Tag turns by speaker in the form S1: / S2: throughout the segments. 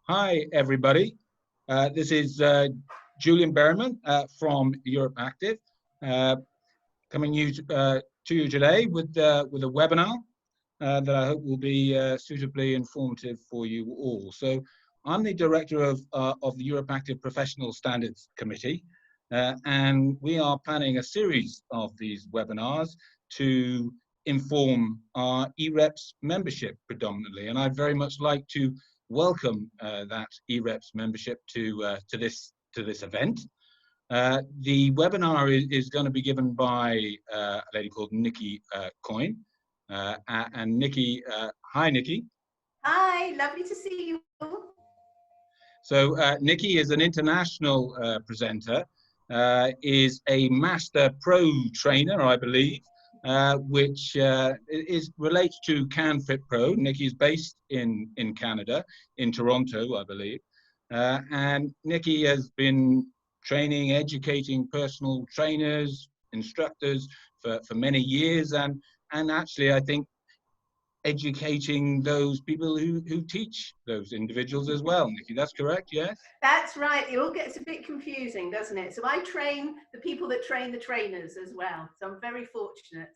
S1: Hi, everybody. This is Julian Berryman from EuropeActive, coming to you today with a webinar that I hope will be suitably informative for you all. So I'm the director of the EuropeActive Professional Standards Committee, and we are planning a series of these webinars to inform our EREPS membership predominantly. And I'd very much like to welcome that EREPS membership to this event. The webinar is going to be given by a lady called Nicky Coyne. And Nicky, hi Nicky.
S2: Hi, lovely to see you.
S1: So Nicky is an international presenter, is a Master Pro trainer, I believe, which relates to CanFit Pro. Nicky is based in Canada, in Toronto, I believe. And Nicky has been training, educating personal trainers, instructors for many years, and actually I think educating those people who teach those individuals as well. Nicky, that's correct, yes?
S2: That's right. It all gets a bit confusing, doesn't it? So I train the people that train the trainers as well. So I'm very fortunate.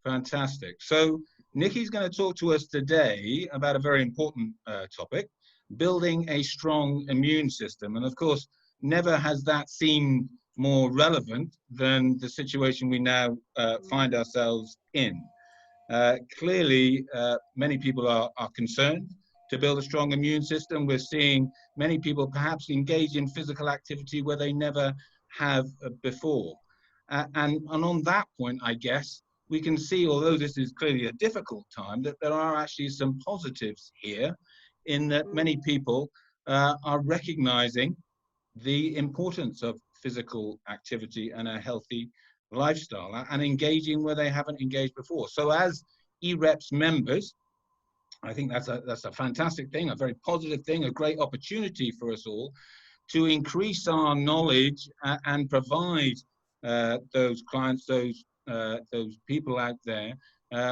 S1: Fantastic. So Nicky's going to talk to us today about a very important topic, building a strong immune system. And of course, never has that seemed more relevant than the situation we now find ourselves in. Clearly, many people are concerned to build a strong immune system. We're seeing many people perhaps engage in physical activity where they never have before. And on that point, I guess, we can see, although this is clearly a difficult time, that there are actually some positives here in that many people are recognizing the importance of physical activity and a healthy lifestyle and engaging where they haven't engaged before. So as EREPS members, I think that's a fantastic thing, a very positive thing, a great opportunity for us all to increase our knowledge and provide those clients, those people out there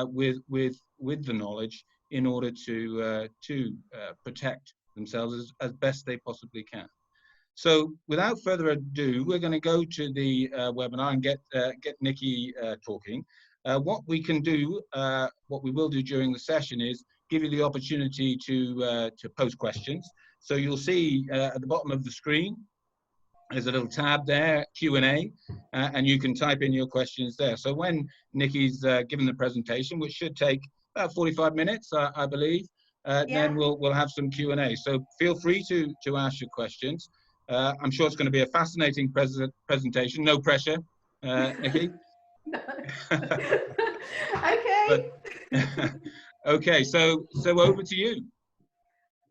S1: with the knowledge in order to protect themselves as best they possibly can. So without further ado, we're going to go to the webinar and get Nicky talking. What we can do, what we will do during the session is give you the opportunity to post questions. So you'll see at the bottom of the screen, there's a little tab there, Q&A, and you can type in your questions there. So when Nicky's given the presentation, which should take about 45 minutes, I believe, then we'll have some Q&A. So feel free to ask your questions. I'm sure it's going to be a fascinating presentation. No pressure, Nicky.
S2: Okay.
S1: Okay, so over to you.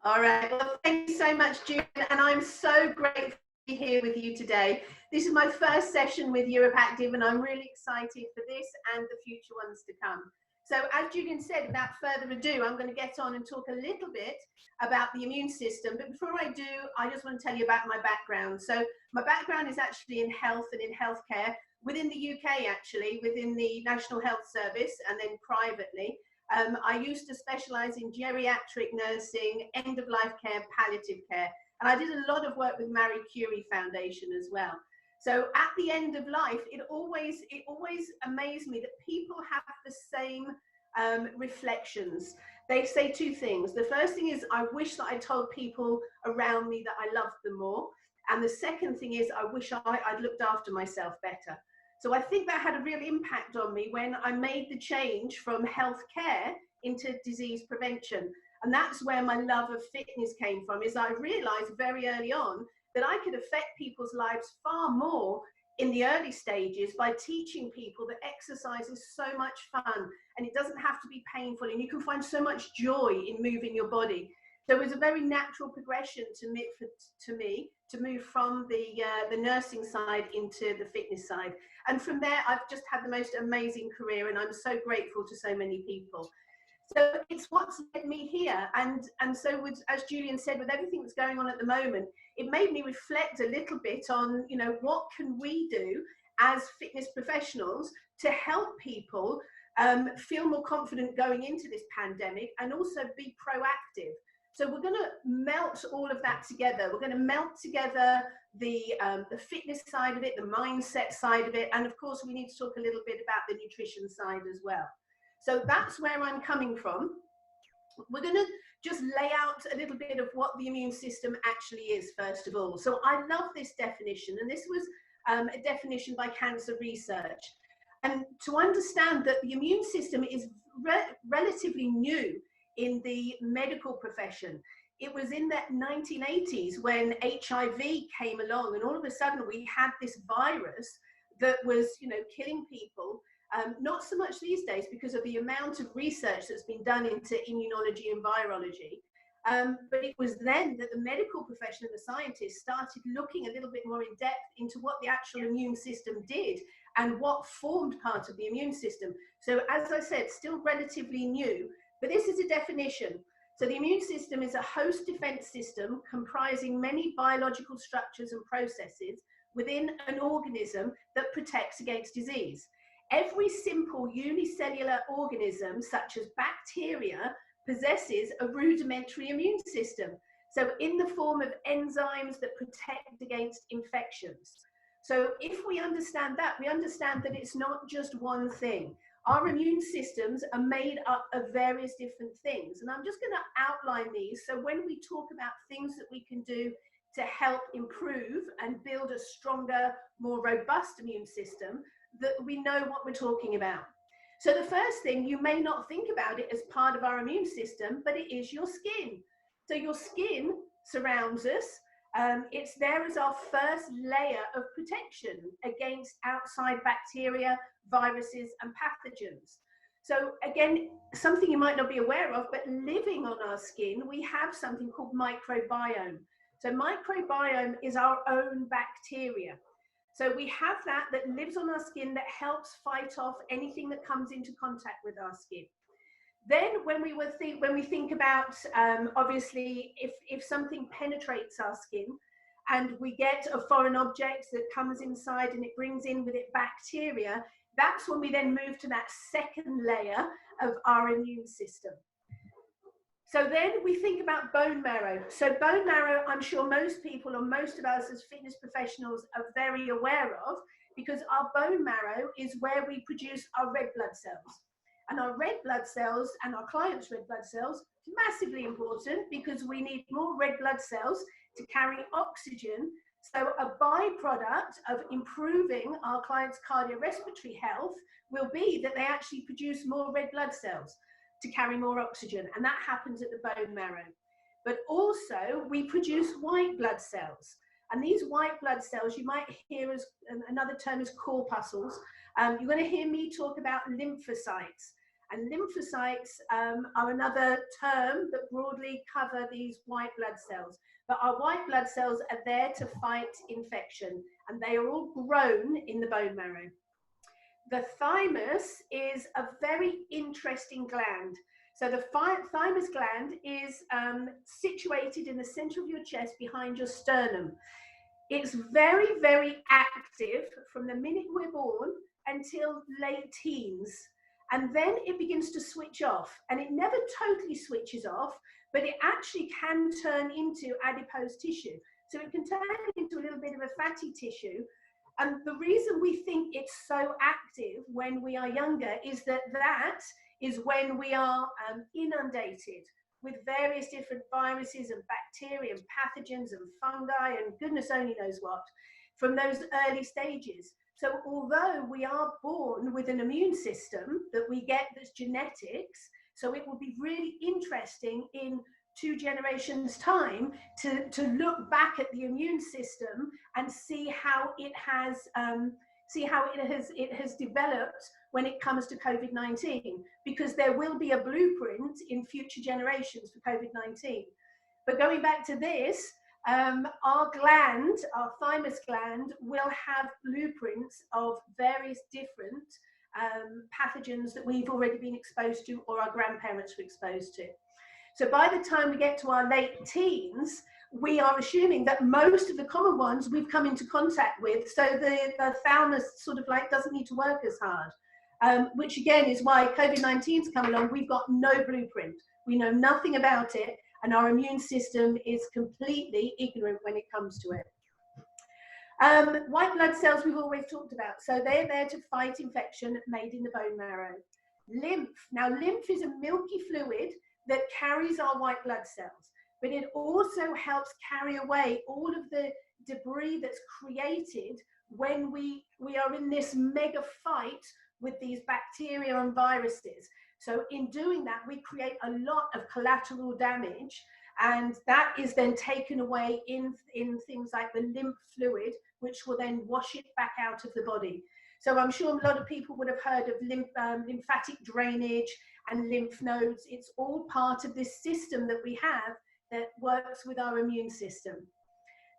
S2: All right. Well, thank you so much, Julian, and I'm so grateful to be here with you today. This is my first session with EuropeActive, and I'm really excited for this and the future ones to come. So as Julian said, without further ado, I'm going to get on and talk a little bit about the immune system. But before I do, I just want to tell you about my background. So my background is actually in health and in healthcare within the UK, actually, within the National Health Service and then privately. I used to specialise in geriatric nursing, end-of-life care, palliative care. And I did a lot of work with Marie Curie Foundation as well. So at the end of life, it always amazed me that people have the same reflections. They say two things. The first thing is, I wish that I told people around me that I loved them more. And the second thing is, I wish I'd looked after myself better. So I think that had a real impact on me when I made the change from healthcare into disease prevention. And that's where my love of fitness came from, is I realized very early on that I could affect people's lives far more in the early stages by teaching people that exercise is so much fun and it doesn't have to be painful, and you can find so much joy in moving your body. So it was a very natural progression to me to move from the nursing side into the fitness side. And from there, I've just had the most amazing career, and I'm so grateful to so many people. So it's what's led me here. And so with, as Julian said, with everything that's going on at the moment, it made me reflect a little bit on, you know, what can we do as fitness professionals to help people feel more confident going into this pandemic and also be proactive. So we're going to melt all of that together. We're going to melt together the fitness side of it, the mindset side of it, and of course we need to talk a little bit about the nutrition side as well. So that's where I'm coming from. We're going to just lay out a little bit of what the immune system actually is, first of all. So I love this definition, and this was a definition by Cancer Research. And to understand that the immune system is relatively new in the medical profession. It was in the 1980s when HIV came along, and all of a sudden we had this virus that was, you know, killing people. Not so much these days because of the amount of research that's been done into immunology and virology. But it was then that the medical profession and the scientists started looking a little bit more in depth into what the actual immune system did and what formed part of the immune system. So as I said, still relatively new, but this is a definition. So the immune system is a host defense system comprising many biological structures and processes within an organism that protects against disease. Every simple unicellular organism, such as bacteria, possesses a rudimentary immune system. So in the form of enzymes that protect against infections. So if we understand that, we understand that it's not just one thing. Our immune systems are made up of various different things. And I'm just going to outline these. So when we talk about things that we can do to help improve and build a stronger, more robust immune system, that we know what we're talking about. So the first thing, you may not think about it as part of our immune system, but it is your skin. So your skin surrounds us. It's there as our first layer of protection against outside bacteria, viruses, and pathogens. So again, something you might not be aware of, but living on our skin, we have something called microbiome. So microbiome is our own bacteria. So we have that lives on our skin that helps fight off anything that comes into contact with our skin. Then when we think about, obviously, if something penetrates our skin and we get a foreign object that comes inside and it brings in with it bacteria, that's when we then move to that second layer of our immune system. So then we think about bone marrow. So bone marrow, I'm sure most people or most of us as fitness professionals are very aware of, because our bone marrow is where we produce our red blood cells. And our red blood cells and our clients' red blood cells, massively important because we need more red blood cells to carry oxygen. So a byproduct of improving our clients' cardiorespiratory health will be that they actually produce more red blood cells to carry more oxygen, and that happens at the bone marrow. But also we produce white blood cells, and these white blood cells you might hear as another term is corpuscles. You're going to hear me talk about lymphocytes, and lymphocytes are another term that broadly cover these white blood cells. But our white blood cells are there to fight infection, and they are all grown in the bone marrow. The thymus is a very interesting gland. So the thymus gland is situated in the center of your chest behind your sternum. It's very, very active from the minute we're born until late teens. And then it begins to switch off. And it never totally switches off, but it actually can turn into adipose tissue. So it can turn into a little bit of a fatty tissue. And the reason we think it's so active when we are younger is that is when we are inundated with various different viruses and bacteria and pathogens and fungi and goodness only knows what from those early stages. So although we are born with an immune system that we get that's genetics, so it will be really interesting in 2 generations time to look back at the immune system and see how it has developed when it comes to COVID-19, because there will be a blueprint in future generations for COVID-19. But going back to this, our gland, our thymus gland, will have blueprints of various different pathogens that we've already been exposed to or our grandparents were exposed to. So by the time we get to our late teens, we are assuming that most of the common ones we've come into contact with, so the thalamus sort of like doesn't need to work as hard, which again is why COVID-19's come along. We've got no blueprint. We know nothing about it, and our immune system is completely ignorant when it comes to it. White blood cells we've always talked about. So they're there to fight infection made in the bone marrow. Lymph. Now, lymph is a milky fluid that carries our white blood cells, but it also helps carry away all of the debris that's created when we are in this mega fight with these bacteria and viruses. So in doing that, we create a lot of collateral damage, and that is then taken away in things like the lymph fluid, which will then wash it back out of the body. So I'm sure a lot of people would have heard of lymphatic drainage and lymph nodes. It's all part of this system that we have that works with our immune system.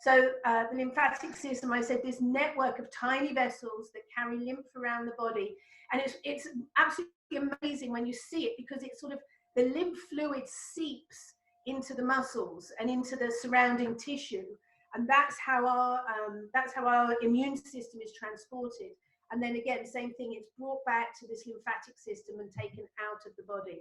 S2: So the lymphatic system, I said, this network of tiny vessels that carry lymph around the body. And it's absolutely amazing when you see it, because it's sort of, the lymph fluid seeps into the muscles and into the surrounding tissue. And that's how our immune system is transported. And then again, same thing, it's brought back to this lymphatic system and taken out of the body.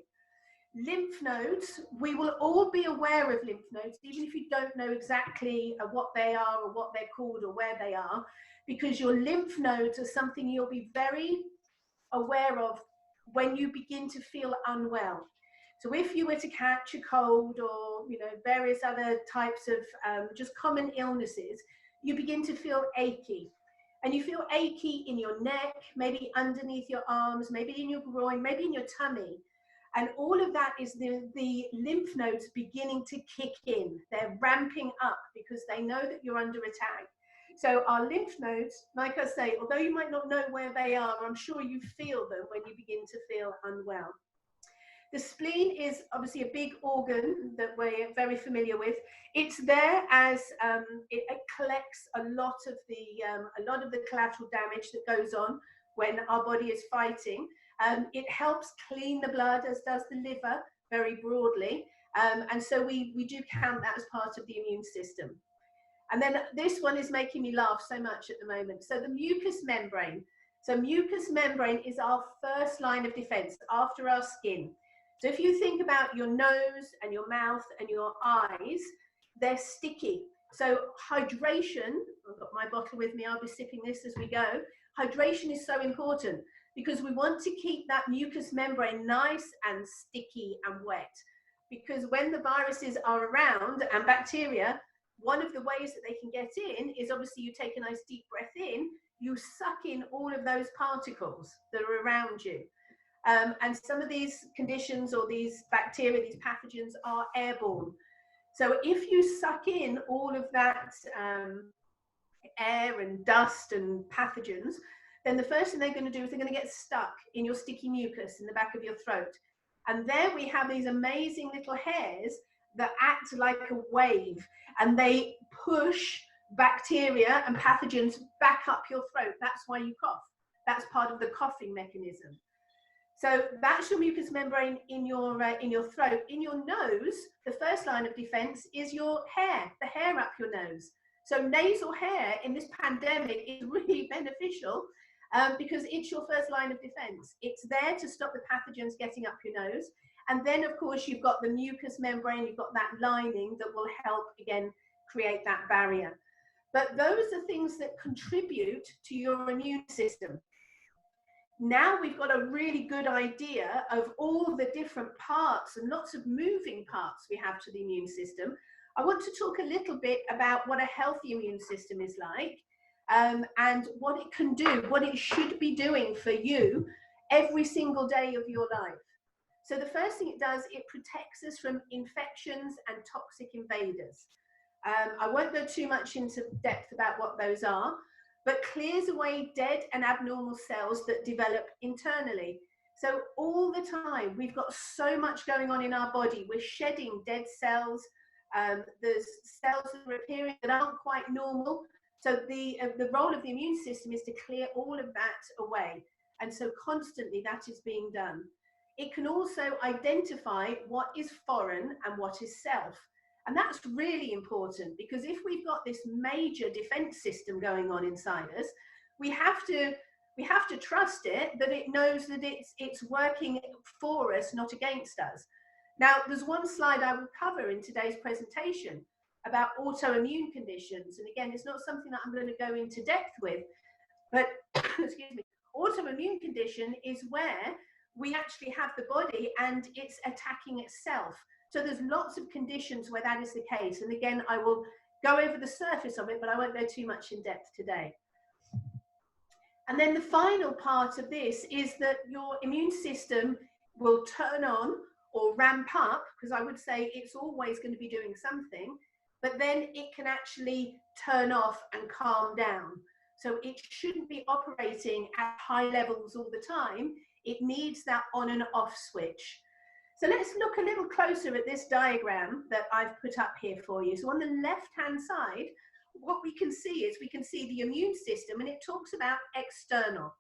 S2: Lymph nodes, we will all be aware of lymph nodes, even if you don't know exactly what they are or what they're called or where they are, because your lymph nodes are something you'll be very aware of when you begin to feel unwell. So if you were to catch a cold or various other types of just common illnesses, you begin to feel achy. And you feel achy in your neck, maybe underneath your arms, maybe in your groin, maybe in your tummy. And all of that is the lymph nodes beginning to kick in. They're ramping up because they know that you're under attack. So our lymph nodes, like I say, although you might not know where they are, I'm sure you feel them when you begin to feel unwell. The spleen is obviously a big organ that we're very familiar with. It's there as it collects a lot of the collateral damage that goes on when our body is fighting. It helps clean the blood, as does the liver, very broadly. And so we do count that as part of the immune system. And then this one is making me laugh so much at the moment. So the mucous membrane. So mucous membrane is our first line of defense after our skin. So if you think about your nose and your mouth and your eyes, they're sticky. So hydration, I've got my bottle with me, I'll be sipping this as we go. Hydration is so important because we want to keep that mucous membrane nice and sticky and wet. Because when the viruses are around and bacteria, one of the ways that they can get in is obviously you take a nice deep breath in, you suck in all of those particles that are around you. And some of these conditions or these bacteria, these pathogens are airborne. So if you suck in all of that air and dust and pathogens, then the first thing they're going to do is they're going to get stuck in your sticky mucus in the back of your throat. And there we have these amazing little hairs that act like a wave, and they push bacteria and pathogens back up your throat. That's why you cough. That's part of the coughing mechanism. So that's your mucous membrane in your throat. In your nose, the first line of defense is your hair, the hair up your nose. So nasal hair in this pandemic is really beneficial because it's your first line of defense. It's there to stop the pathogens getting up your nose. And then, of course, you've got the mucous membrane, you've got that lining that will help, again, create that barrier. But those are things that contribute to your immune system. Now we've got a really good idea of all the different parts and lots of moving parts we have to the immune system. I want to talk a little bit about what a healthy immune system is like and what it can do, what it should be doing for you every single day of your life. So the first thing it does, it protects us from infections and toxic invaders. I won't go too much into depth about what those are, but clears away dead and abnormal cells that develop internally. So all the time, we've got so much going on in our body. We're shedding dead cells. There's cells that are appearing that aren't quite normal. So the role of the immune system is to clear all of that away. And so constantly that is being done. It can also identify what is foreign and what is self. And that's really important because if we've got this major defense system going on inside us, we have to trust it that it knows that it's working for us, not against us. Now, there's one slide I will cover in today's presentation about autoimmune conditions. And again, it's not something that I'm going to go into depth with, but excuse me, autoimmune condition is where we actually have the body and it's attacking itself. So there's lots of conditions where that is the case. And again, I will go over the surface of it, but I won't go too much in depth today. And then the final part of this is that your immune system will turn on or ramp up, because I would say it's always going to be doing something, but then it can actually turn off and calm down. So it shouldn't be operating at high levels all the time. It needs that on and off switch. So let's look a little closer at this diagram that I've put up here for you. So on the left-hand side, what we can see is we can see the immune system, and it talks about external.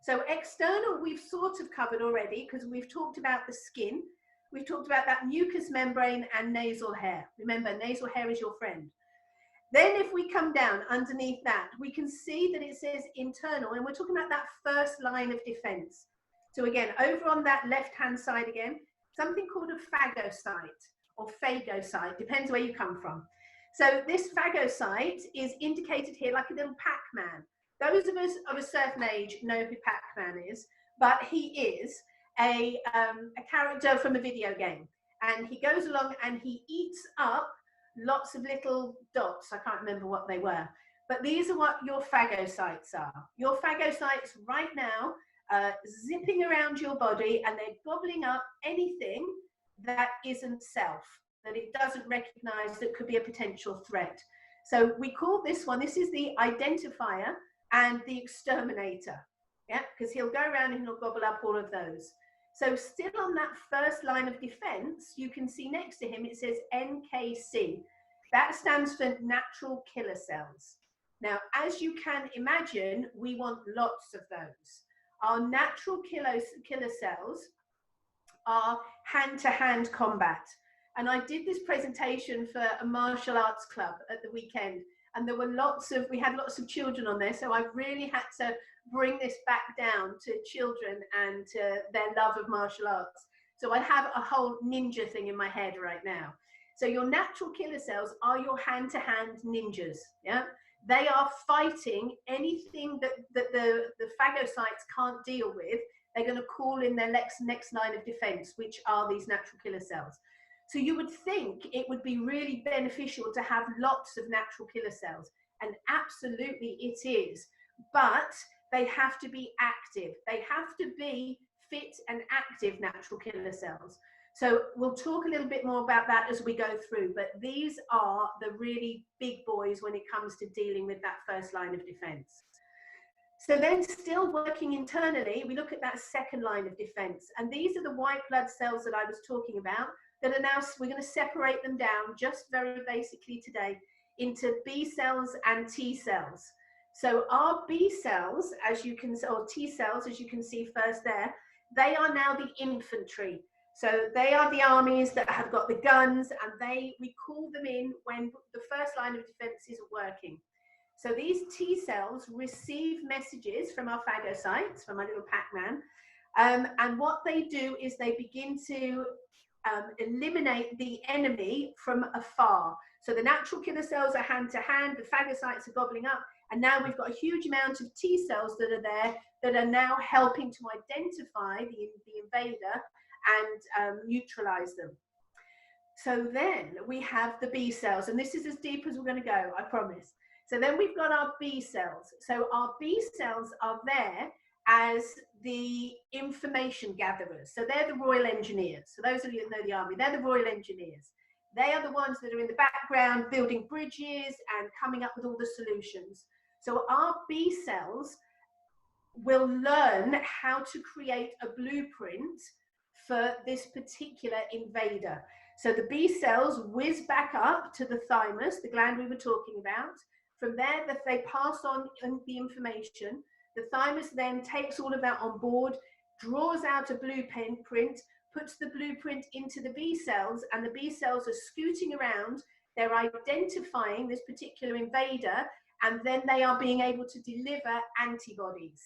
S2: So external we've sort of covered already, because we've talked about the skin. We've talked about that mucous membrane and nasal hair. Remember, nasal hair is your friend. Then if we come down underneath that, we can see that it says internal, and we're talking about that first line of defense. So again, over on that left-hand side again, something called a phagocyte or phagocyte, depends where you come from. So this phagocyte is indicated here like a little Pac-Man. Those of us of a certain age know who Pac-Man is, but he is a character from a video game. And he goes along and he eats up lots of little dots. I can't remember what they were. But these are what your phagocytes are. Your phagocytes right now zipping around your body, and they're gobbling up anything that isn't self, that it doesn't recognize that could be a potential threat. So we call this one, this is the identifier and the exterminator, yeah, because he'll go around and he'll gobble up all of those. So still on that first line of defense, you can see next to him, it says NKC. That stands for natural killer cells. Now, as you can imagine, we want lots of those. Our natural killer cells are hand-to-hand combat. And I did this presentation for a martial arts club at the weekend, and there were we had lots of children on there, so I really had to bring this back down to children and to their love of martial arts. So I have a whole ninja thing in my head right now. So your natural killer cells are your hand-to-hand ninjas, yeah? They are fighting anything that the phagocytes can't deal with. They're going to call in their next line of defense, which are these natural killer cells. So you would think it would be really beneficial to have lots of natural killer cells, and absolutely it is, but they have to be active. They have to be fit and active natural killer cells. So we'll talk a little bit more about that as we go through, but these are the really big boys when it comes to dealing with that first line of defense. So then still working internally, we look at that second line of defense, and these are the white blood cells that I was talking about that are now, we're going to separate them down just very basically today into B cells and T cells. So our B cells, as you can, or T cells, as you can see first there, they are now the infantry. So they are the armies that have got the guns, and we call them in when the first line of defense isn't working. So these T cells receive messages from our phagocytes, from our little Pac-Man, and what they do is they begin to eliminate the enemy from afar. So the natural killer cells are hand to hand, the phagocytes are gobbling up, and now we've got a huge amount of T cells that are there that are now helping to identify the invader and neutralize them. So then we have the B cells, and this is as deep as we're going to go, I promise. So then we've got our B cells. So our B cells are there as the information gatherers. So they're the Royal Engineers. So those of you that know the army, they're the Royal Engineers. They are the ones that are in the background building bridges and coming up with all the solutions. So our B cells will learn how to create a blueprint for this particular invader. So the B cells whiz back up to the thymus, the gland we were talking about. From there, that they pass on the information. The thymus then takes all of that on board, draws out a blueprint, puts the blueprint into the B cells, and the B cells are scooting around. They're identifying this particular invader, and then they are being able to deliver antibodies.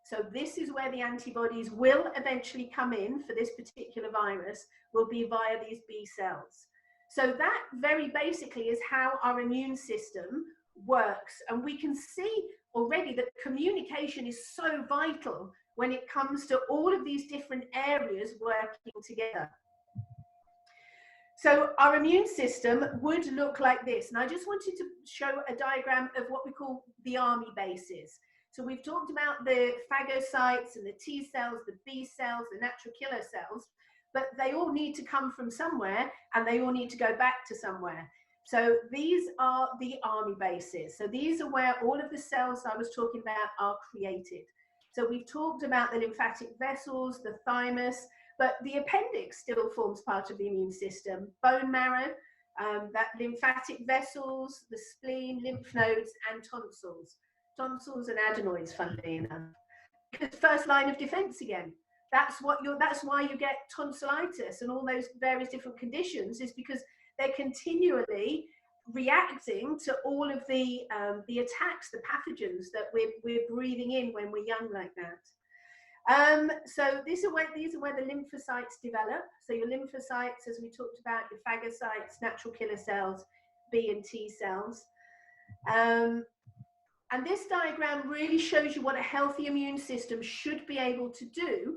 S2: So this is where the antibodies will eventually come in for this particular virus, will be via these B cells. So that very basically is how our immune system works. And we can see already that communication is so vital when it comes to all of these different areas working together. So our immune system would look like this. And I just wanted to show a diagram of what we call the army bases. So we've talked about the phagocytes and the T cells, the B cells, the natural killer cells, but they all need to come from somewhere and they all need to go back to somewhere. So these are the army bases. So these are where all of the cells I was talking about are created. So we've talked about the lymphatic vessels, the thymus, but the appendix still forms part of the immune system. Bone marrow, that lymphatic vessels, the spleen, lymph nodes, and tonsils. Tonsils and adenoids, funnily enough. Because first line of defense again. That's why you get tonsillitis and all those various different conditions, is because they're continually reacting to all of the attacks, the pathogens that we're breathing in when we're young like that. So these are where the lymphocytes develop. So your lymphocytes, as we talked about, your phagocytes, natural killer cells, B and T cells. And this diagram really shows you what a healthy immune system should be able to do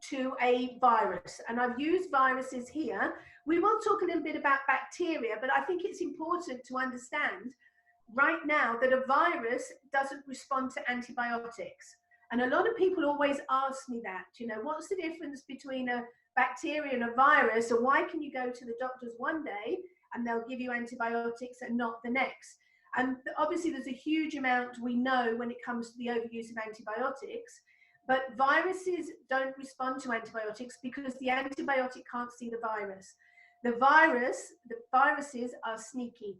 S2: to a virus. And I've used viruses here. We will talk a little bit about bacteria, but I think it's important to understand right now that a virus doesn't respond to antibiotics. And a lot of people always ask me that, you know, what's the difference between a bacteria and a virus, and why can you go to the doctors one day and they'll give you antibiotics and not the next? And obviously there's a huge amount we know when it comes to the overuse of antibiotics, but viruses don't respond to antibiotics because the antibiotic can't see the virus. The viruses are sneaky.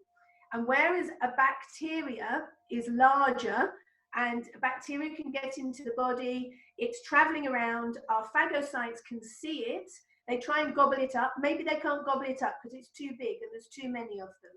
S2: And whereas a bacteria is larger, and bacteria can get into the body, it's traveling around, our phagocytes can see it, they try and gobble it up. Maybe they can't gobble it up because it's too big and there's too many of them.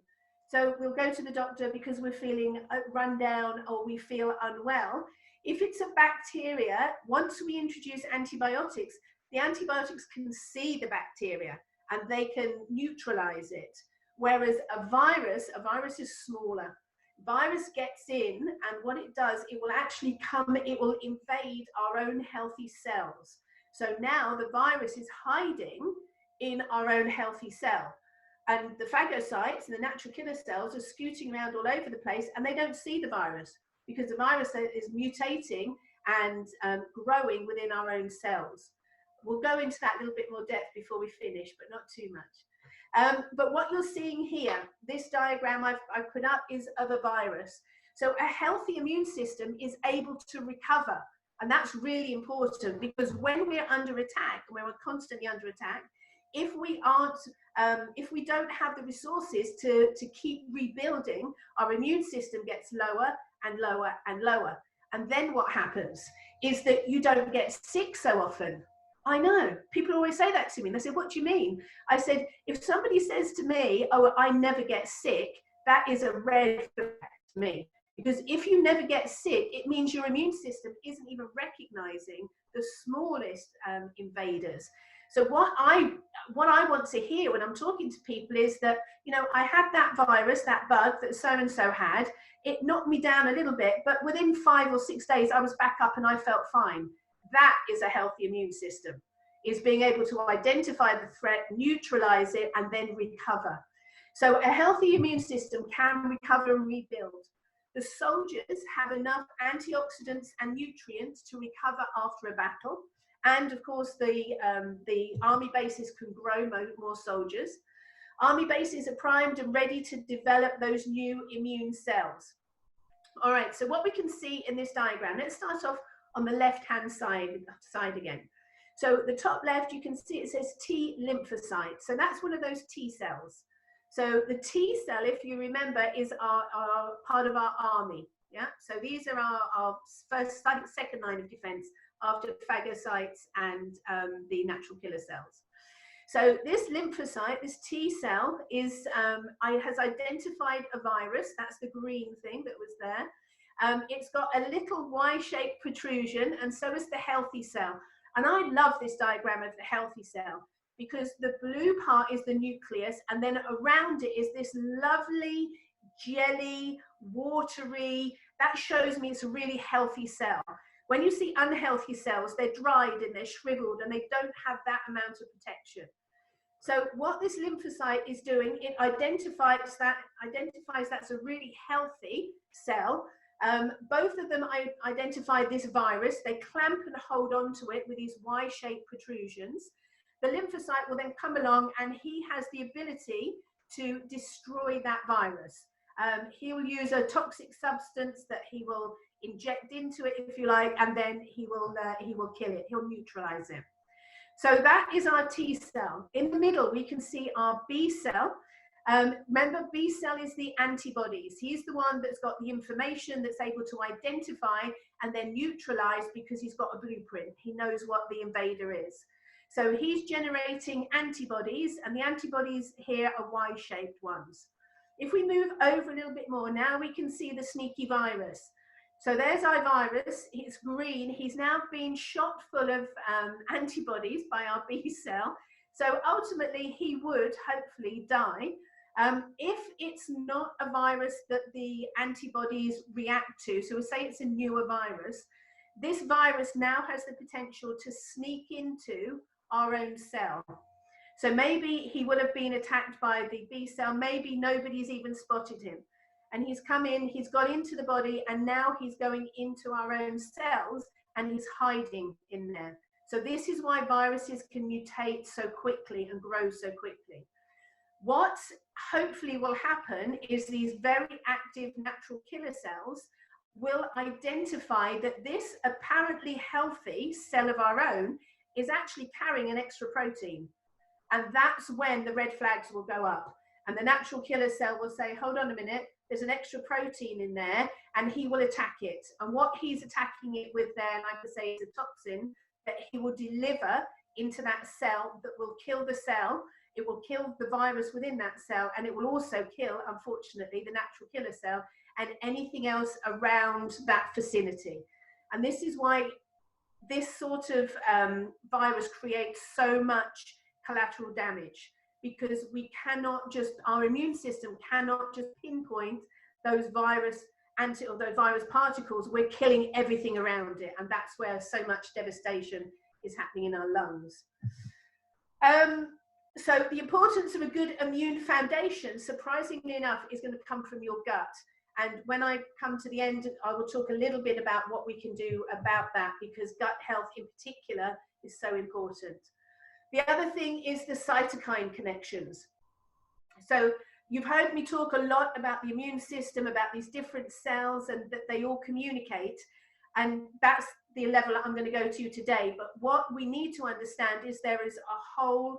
S2: So we'll go to the doctor because we're feeling run down or we feel unwell. If it's a bacteria, once we introduce antibiotics, the antibiotics can see the bacteria and they can neutralize it. Whereas a virus is smaller. Virus gets in, and what it does, it will actually it will invade our own healthy cells. So now the virus is hiding in our own healthy cell. And the phagocytes and the natural killer cells are scooting around all over the place, and they don't see the virus because the virus is mutating and growing within our own cells. We'll go into that a little bit more depth before we finish, but not too much. But what you're seeing here, this diagram I've put up, is of a virus. So a healthy immune system is able to recover. And that's really important, because when we're under attack, and we're constantly under attack, if we don't have the resources to keep rebuilding, our immune system gets lower and lower and lower. And then what happens is that you don't get sick so often. I know, people always say that to me. And I said, what do you mean? I said, if somebody says to me, oh, I never get sick, that is a red flag to me. Because if you never get sick, it means your immune system isn't even recognizing the smallest invaders. So what I want to hear when I'm talking to people is that, you know, I had that virus, that bug that so-and-so had, it knocked me down a little bit, but within 5 or 6 days, I was back up and I felt fine. That is a healthy immune system, is being able to identify the threat, neutralize it, and then recover. So a healthy immune system can recover and rebuild. The soldiers have enough antioxidants and nutrients to recover after a battle. And of course, the army bases can grow more soldiers. Army bases are primed and ready to develop those new immune cells. All right, so what we can see in this diagram, let's start off on the left-hand side again. So the top left, you can see it says T lymphocyte. So that's one of those T cells. So the T cell, if you remember, is our part of our army. Yeah. So these are our first, second line of defense after phagocytes and the natural killer cells. So this lymphocyte, this T cell, has identified a virus. That's the green thing that was there. It's got a little Y-shaped protrusion, and so is the healthy cell. And I love this diagram of the healthy cell, because the blue part is the nucleus, and then around it is this lovely jelly, watery, that shows me it's a really healthy cell. When you see unhealthy cells, they're dried and they're shriveled and they don't have that amount of protection. So what this lymphocyte is doing, it identifies that's a really healthy cell. Both of them identify this virus. They clamp and hold on to it with these Y-shaped protrusions. The lymphocyte will then come along and he has the ability to destroy that virus. He'll use a toxic substance that he will inject into it, if you like, and then he will kill it. He'll neutralize it. So that is our T cell. In the middle, we can see our B cell. Remember, B cell is the antibodies. He's the one that's got the information, that's able to identify and then neutralize, because he's got a blueprint. He knows what the invader is. So he's generating antibodies, and the antibodies here are Y-shaped ones. If we move over a little bit more, now we can see the sneaky virus. So there's our virus, it's green, he's now been shot full of antibodies by our B cell. So ultimately he would hopefully die. If it's not a virus that the antibodies react to, so we'll say it's a newer virus, this virus now has the potential to sneak into our own cell. So maybe he will have been attacked by the B cell, maybe nobody's even spotted him. And he's come in, he's got into the body, and now he's going into our own cells and he's hiding in there. So this is why viruses can mutate so quickly and grow so quickly. What hopefully will happen is these very active natural killer cells will identify that this apparently healthy cell of our own is actually carrying an extra protein. And that's when the red flags will go up. And the natural killer cell will say, hold on a minute, there's an extra protein in there, and he will attack it. And what he's attacking it with there, like I say, is a toxin that he will deliver into that cell that will kill the cell. It will kill the virus within that cell, and it will also kill, unfortunately, the natural killer cell and anything else around that vicinity. And this is why this sort of virus creates so much collateral damage, because we cannot just, our immune system cannot just pinpoint those virus particles. We're killing everything around it, and that's where so much devastation is happening in our lungs. So the importance of a good immune foundation, surprisingly enough, is going to come from your gut. And when I come to the end, I will talk a little bit about what we can do about that, because gut health in particular is so important. The other thing is the cytokine connections. So you've heard me talk a lot about the immune system, about these different cells, and that they all communicate. And that's the level I'm going to go to today. But what we need to understand is there is a whole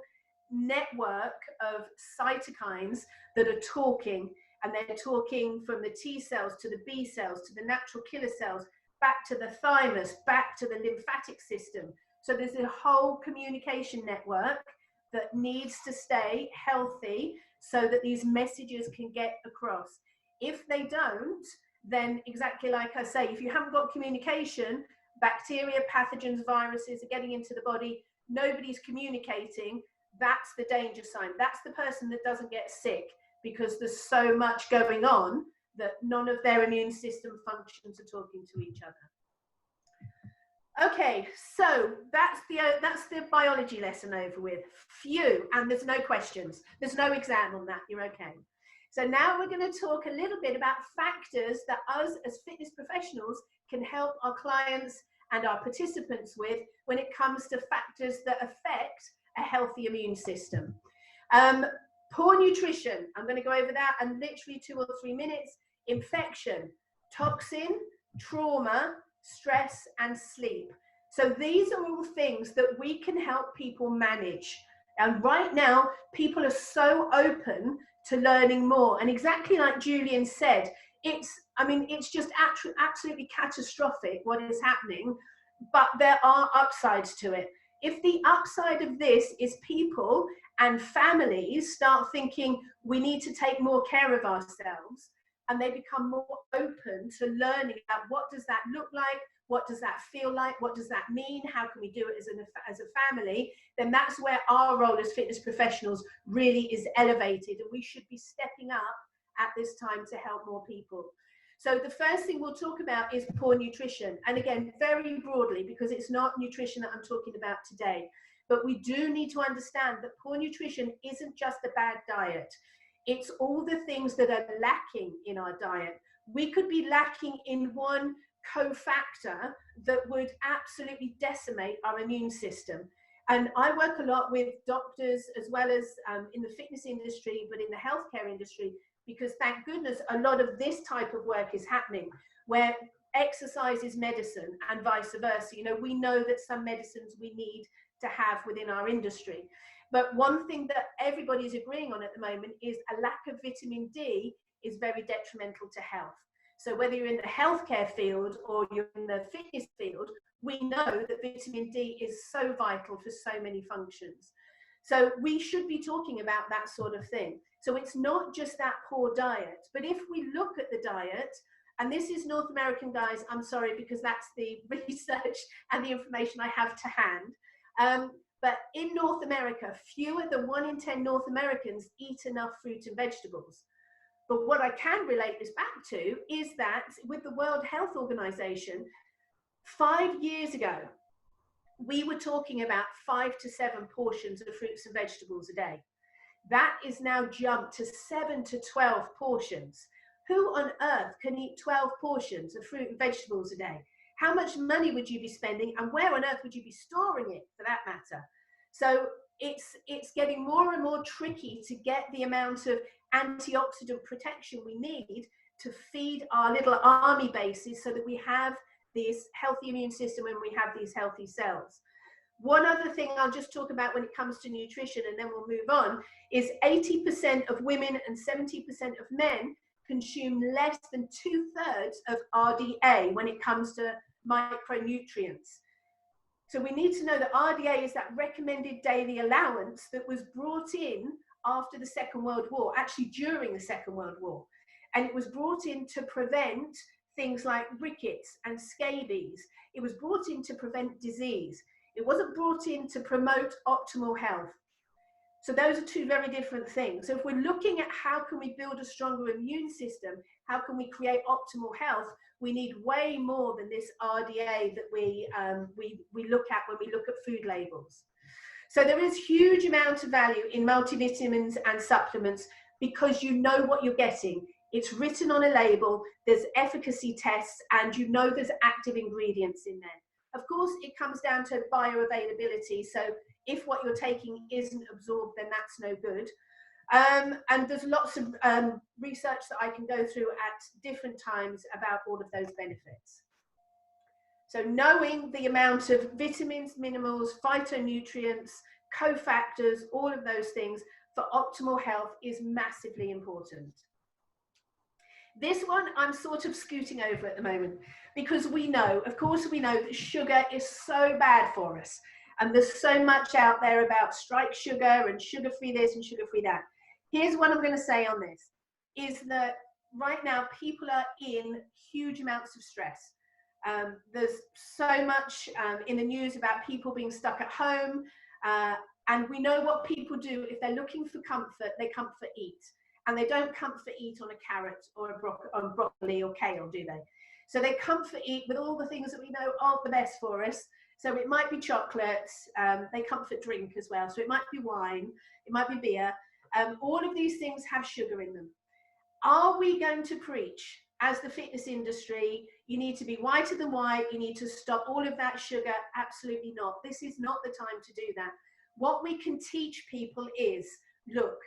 S2: network of cytokines that are talking, and they're talking from the T cells to the B cells to the natural killer cells, back to the thymus, back to the lymphatic system. So there's a whole communication network that needs to stay healthy so that these messages can get across. If they don't, then exactly like I say, if you haven't got communication, bacteria, pathogens, viruses are getting into the body, nobody's communicating, that's the danger sign. That's the person that doesn't get sick, because there's so much going on that none of their immune system functions are talking to each other. Okay, so that's the biology lesson over with. Phew, and there's no questions. There's no exam on that, you're okay. So now we're going to talk a little bit about factors that us as fitness professionals can help our clients and our participants with when it comes to factors that affect a healthy immune system. Poor nutrition, I'm going to go over that in literally 2 or 3 minutes. Infection, toxin, trauma, stress, and sleep. So these are all things that we can help people manage. And right now, people are so open to learning more. And exactly like Julian said, it's just absolutely catastrophic what is happening, but there are upsides to it. If the upside of this is people and families start thinking we need to take more care of ourselves, and they become more open to learning about what does that look like, what does that feel like, what does that mean, how can we do it as a family, then that's where our role as fitness professionals really is elevated, and we should be stepping up at this time to help more people. So the first thing we'll talk about is poor nutrition, and again, very broadly, because it's not nutrition that I'm talking about today, but we do need to understand that poor nutrition isn't just a bad diet. It's all the things that are lacking in our diet. We could be lacking in one cofactor that would absolutely decimate our immune system. And I work a lot with doctors as well as in the fitness industry, but in the healthcare industry, because thank goodness a lot of this type of work is happening, where exercise is medicine and vice versa. You know, we know that some medicines we need to have within our industry. But one thing that everybody is agreeing on at the moment is a lack of vitamin D is very detrimental to health. So whether you're in the healthcare field or you're in the fitness field, we know that vitamin D is so vital for so many functions. So we should be talking about that sort of thing. So it's not just that poor diet, but if we look at the diet, and this is North American, guys, I'm sorry, because that's the research and the information I have to hand. But in North America, fewer than 1 in 10 North Americans eat enough fruit and vegetables. But what I can relate this back to is that with the World Health Organization, 5 years ago, we were talking about 5 to 7 portions of fruits and vegetables a day. That is now jumped to 7 to 12 portions. Who on earth can eat 12 portions of fruit and vegetables a day? How much money would you be spending, and where on earth would you be storing it, for that matter? So it's getting more and more tricky to get the amount of antioxidant protection we need to feed our little army bases so that we have this healthy immune system and we have these healthy cells. One other thing I'll just talk about when it comes to nutrition, and then we'll move on, is 80% of women and 70% of men consume less than 2/3 of RDA when it comes to micronutrients. So we need to know that RDA is that recommended daily allowance that was brought in after the Second World War, actually during the Second World War. And it was brought in to prevent things like rickets and scabies. It was brought in to prevent disease. It wasn't brought in to promote optimal health. So those are two very different things. So if we're looking at how can we build a stronger immune system, how can we create optimal health, we need way more than this RDA that we look at when we look at food labels. So there is huge amount of value in multivitamins and supplements because you know what you're getting. It's written on a label, there's efficacy tests, and you know there's active ingredients in there. Of course, it comes down to bioavailability. So if what you're taking isn't absorbed, then that's no good. And there's lots of research that I can go through at different times about all of those benefits. So knowing the amount of vitamins, minerals, phytonutrients, cofactors, all of those things for optimal health is massively important. This one I'm sort of scooting over at the moment because we know, of course we know that sugar is so bad for us. And there's so much out there about strike sugar and sugar-free this and sugar-free that. Here's what I'm going to say on this, is that right now people are in huge amounts of stress. There's so much in the news about people being stuck at home. And we know what people do if they're looking for comfort, they comfort eat. And they don't comfort eat on a carrot or on broccoli or kale, do they? So they comfort eat with all the things that we know aren't the best for us. So it might be chocolates, they comfort drink as well. So it might be wine, it might be beer. All of these things have sugar in them. Are we going to preach, as the fitness industry, you need to be whiter than white, you need to stop all of that sugar? Absolutely not. This is not the time to do that. What we can teach people is, look,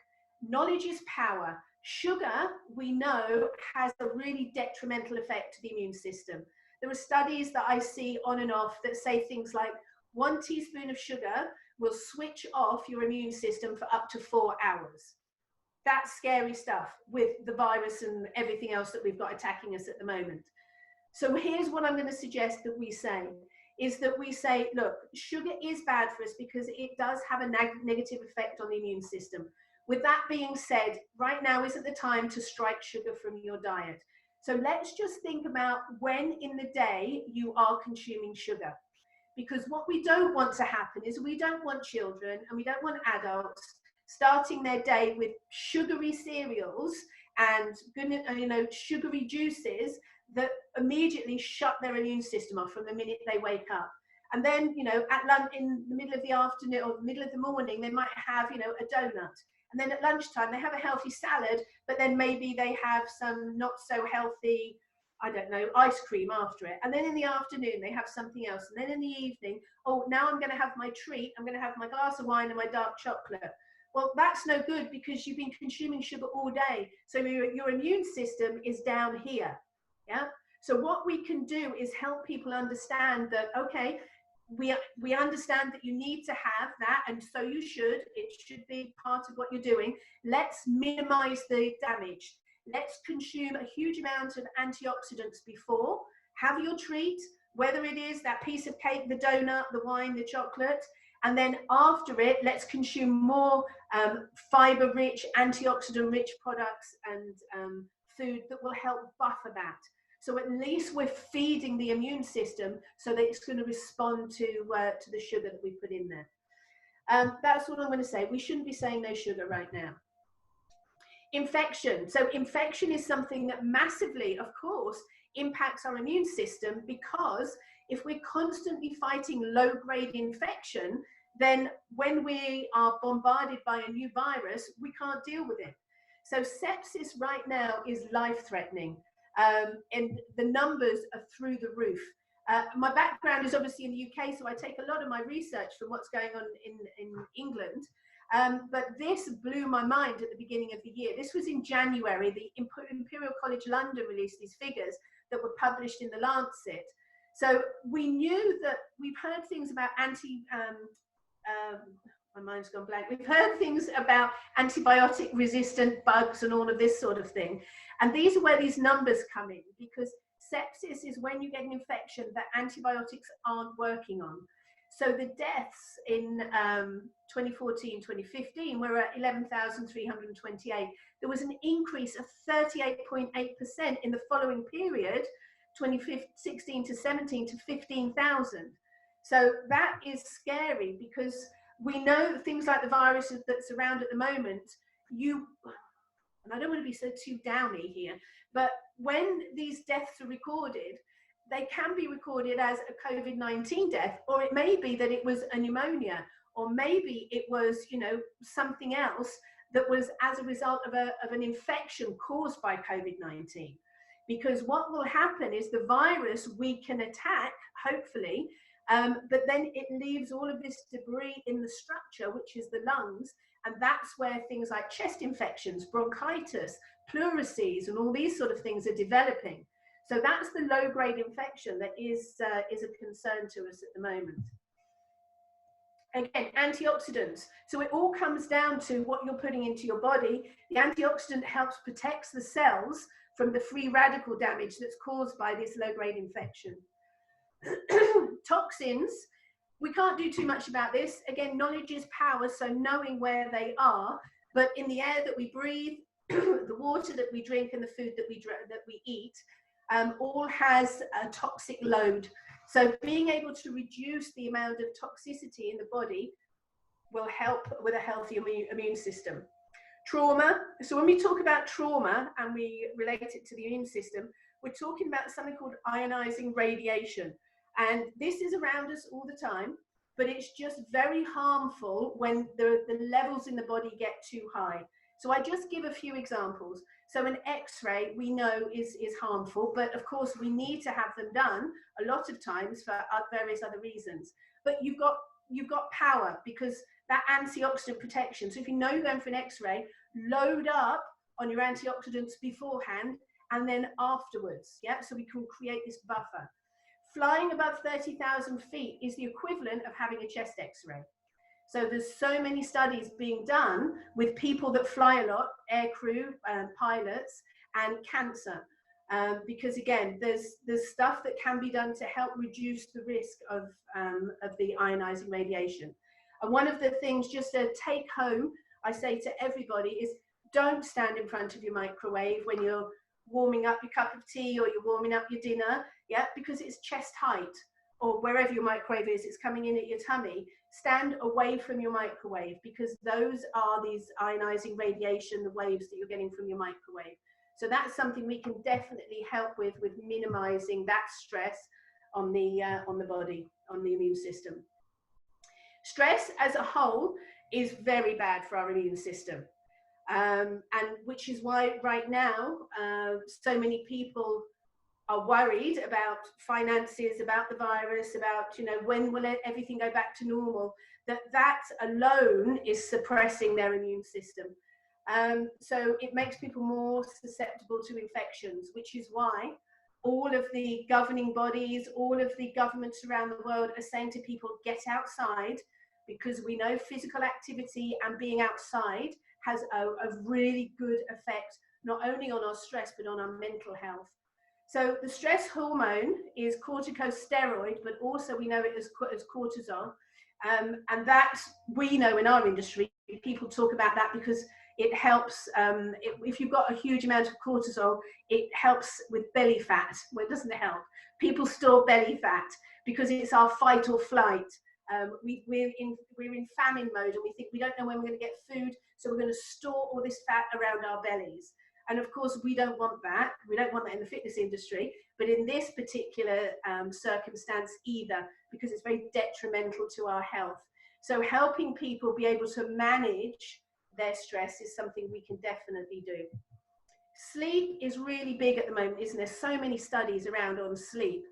S2: knowledge is power. Sugar, we know, has a really detrimental effect to the immune system. There are studies that I see on and off that say things like 1 teaspoon of sugar will switch off your immune system for up to 4 hours. That's scary stuff with the virus and everything else that we've got attacking us at the moment. So here's what I'm going to suggest that we say, is that we say, look, sugar is bad for us because it does have a negative effect on the immune system. With that being said, right now isn't the time to strike sugar from your diet. So let's just think about when in the day you are consuming sugar. Because what we don't want to happen is we don't want children and we don't want adults starting their day with sugary cereals and sugary juices that immediately shut their immune system off from the minute they wake up. And then, at lunch, in the middle of the afternoon or the middle of the morning, they might have, a donut. And then at lunchtime, they have a healthy salad, but then maybe they have some not so healthy, I don't know, ice cream after it. And then in the afternoon, they have something else. And then in the evening, oh, now I'm going to have my treat. I'm going to have my glass of wine and my dark chocolate. Well, that's no good because you've been consuming sugar all day. So your immune system is down here. Yeah. So what we can do is help people understand that, okay, we understand that you need to have that, and so you should. It should be part of what you're doing. Let's minimize the damage. Let's consume a huge amount of antioxidants before. Have your treat, whether it is that piece of cake, the donut, the wine, the chocolate, and then after it, let's consume more fiber-rich, antioxidant-rich products and food that will help buffer that. So at least we're feeding the immune system so that it's going to respond to the sugar that we put in there. That's what I'm going to say. We shouldn't be saying no sugar right now. Infection. So infection is something that massively, of course, impacts our immune system, because if we're constantly fighting low-grade infection, then when we are bombarded by a new virus, we can't deal with it. So sepsis right now is life-threatening. And the numbers are through the roof. My background is obviously in the UK, so I take a lot of my research from what's going on in England. But this blew my mind at the beginning of the year. This was in January. The Imperial College London released these figures that were published in the Lancet. So we knew that we've heard things about my mind's gone blank. We've heard things about antibiotic resistant bugs and all of this sort of thing. And these are where these numbers come in, because sepsis is when you get an infection that antibiotics aren't working on. So the deaths in 2014, 2015 were at 11,328. There was an increase of 38.8% in the following period, 2016 to 17, to 15,000. So that is scary, because we know things like the virus that's around at the moment, and I don't want to be so too downy here, but when these deaths are recorded, they can be recorded as a COVID-19 death, or it may be that it was a pneumonia, or maybe it was, something else that was as a result of an infection caused by COVID-19. Because what will happen is the virus we can attack, hopefully, but then it leaves all of this debris in the structure, which is the lungs, and that's where things like chest infections, bronchitis, pleurisy, and all these sort of things are developing. So that's the low-grade infection that is a concern to us at the moment. Again, antioxidants. So it all comes down to what you're putting into your body. The antioxidant helps protect the cells from the free radical damage that's caused by this low-grade infection. Toxins, we can't do too much about this. Again, knowledge is power, so knowing where they are. But in the air that we breathe, the water that we drink, and the food that we eat, all has a toxic load. So being able to reduce the amount of toxicity in the body will help with a healthy immune system. Trauma. So when we talk about trauma and we relate it to the immune system, we're talking about something called ionizing radiation. And this is around us all the time, but it's just very harmful when the levels in the body get too high. So I just give a few examples. So an X-ray we know is harmful, but of course we need to have them done a lot of times for various other reasons. But you've got power, because that antioxidant protection. So if you know you're going for an X-ray, load up on your antioxidants beforehand and then afterwards. Yeah, so we can create this buffer. Flying above 30,000 feet is the equivalent of having a chest X-ray. So there's so many studies being done with people that fly a lot, air crew, pilots, and cancer. Because again, there's stuff that can be done to help reduce the risk of the ionizing radiation. And one of the things, just to take home, I say to everybody is, don't stand in front of your microwave when you're warming up your cup of tea or you're warming up your dinner, yeah, because it's chest height, or wherever your microwave is, it's coming in at your tummy. Stand away from your microwave, because those are these ionizing radiation, the waves that you're getting from your microwave. So that's something we can definitely help with minimizing that stress on the body, on the immune system. Stress as a whole is very bad for our immune system. And which is why right now so many people are worried about finances, about the virus, about, you know, when will everything go back to normal, that alone is suppressing their immune system. So it makes people more susceptible to infections, which is why all of the governing bodies, all of the governments around the world are saying to people, get outside, because we know physical activity and being outside has a really good effect, not only on our stress, but on our mental health. So the stress hormone is corticosteroid, but also we know it as cortisol. And that we know in our industry, people talk about that because it helps, if you've got a huge amount of cortisol, it helps with belly fat. Well, it doesn't help. People store belly fat because it's our fight or flight. We're in famine mode, and we think we don't know when we're going to get food, so we're going to store all this fat around our bellies. And of course, we don't want that. We don't want that in the fitness industry, but in this particular circumstance either, because it's very detrimental to our health. So helping people be able to manage their stress is something we can definitely do. Sleep is really big at the moment, isn't there? So many studies around on sleep,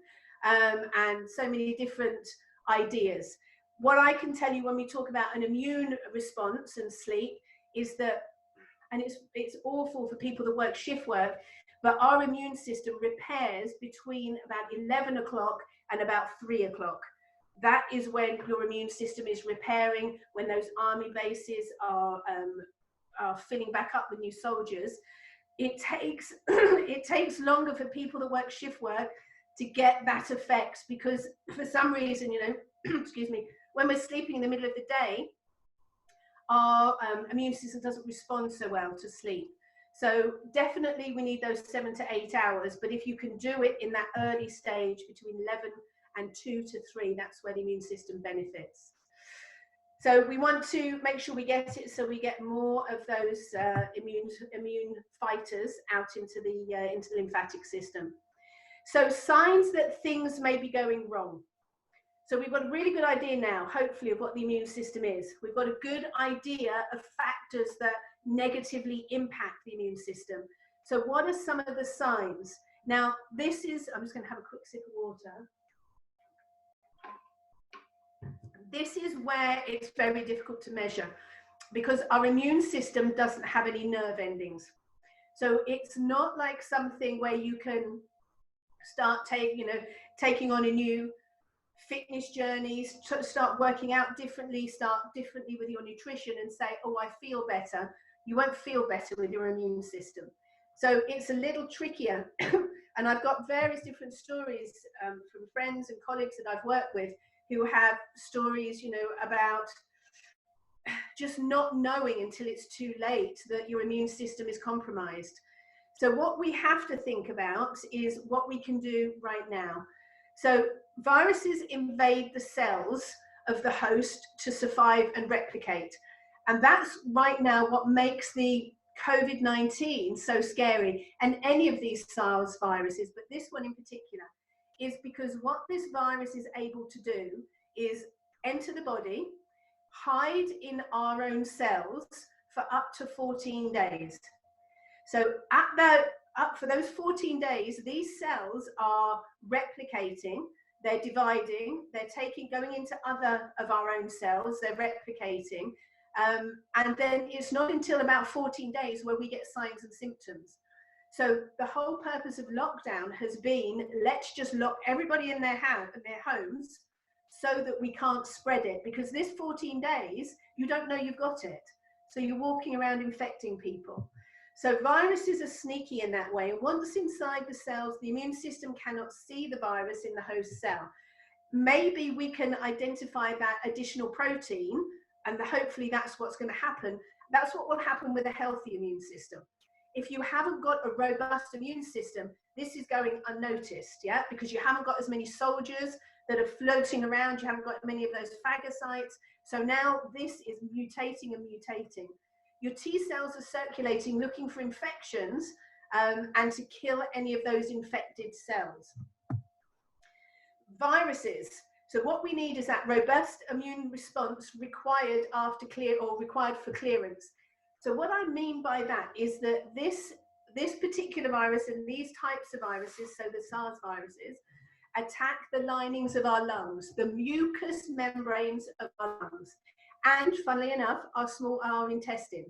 S2: and so many different ideas. What I can tell you when we talk about an immune response and sleep is that, and it's awful for people that work shift work, but our immune system repairs between about 11 o'clock and about 3 o'clock. That is when your immune system is repairing, when those army bases are filling back up with new soldiers. It takes longer for people that work shift work to get that effect, because for some reason, you know, excuse me, when we're sleeping in the middle of the day, our immune system doesn't respond so well to sleep. So definitely we need those 7 to 8 hours, but if you can do it in that early stage between 11 and 2 to 3, that's where the immune system benefits. So we want to make sure we get it, so we get more of those immune fighters out into the lymphatic system. So signs that things may be going wrong. So we've got a really good idea now, hopefully, of what the immune system is. We've got a good idea of factors that negatively impact the immune system. So what are some of the signs? Now, this is, I'm just going to have a quick sip of water. This is where it's very difficult to measure, because our immune system doesn't have any nerve endings. So it's not like something where you can start taking on a new fitness journeys, start working out differently, start differently with your nutrition and say, oh, I feel better. You won't feel better with your immune system. So it's a little trickier. And I've got various different stories from friends and colleagues that I've worked with who have stories, you know, about just not knowing until it's too late that your immune system is compromised. So what we have to think about is what we can do right now. So viruses invade the cells of the host to survive and replicate. And that's right now what makes the COVID-19 so scary, and any of these SARS viruses, but this one in particular, is because what this virus is able to do is enter the body, hide in our own cells for up to 14 days. So for those 14 days, these cells are replicating, they're dividing, they're going into other of our own cells, they're replicating, and then it's not until about 14 days where we get signs and symptoms. So the whole purpose of lockdown has been, let's just lock everybody in their homes so that we can't spread it, because this 14 days, you don't know you've got it. So you're walking around infecting people. So viruses are sneaky in that way. And once inside the cells, the immune system cannot see the virus in the host cell. Maybe we can identify that additional protein, and hopefully that's what's going to happen. That's what will happen with a healthy immune system. If you haven't got a robust immune system, this is going unnoticed, yeah, because you haven't got as many soldiers that are floating around, you haven't got many of those phagocytes. So now this is mutating and mutating. Your T cells are circulating, looking for infections and to kill any of those infected cells. Viruses. So what we need is that robust immune response required after required for clearance. So what I mean by that is that this particular virus and these types of viruses, so the SARS viruses, attack the linings of our lungs, the mucous membranes of our lungs, and funnily enough, our intestine.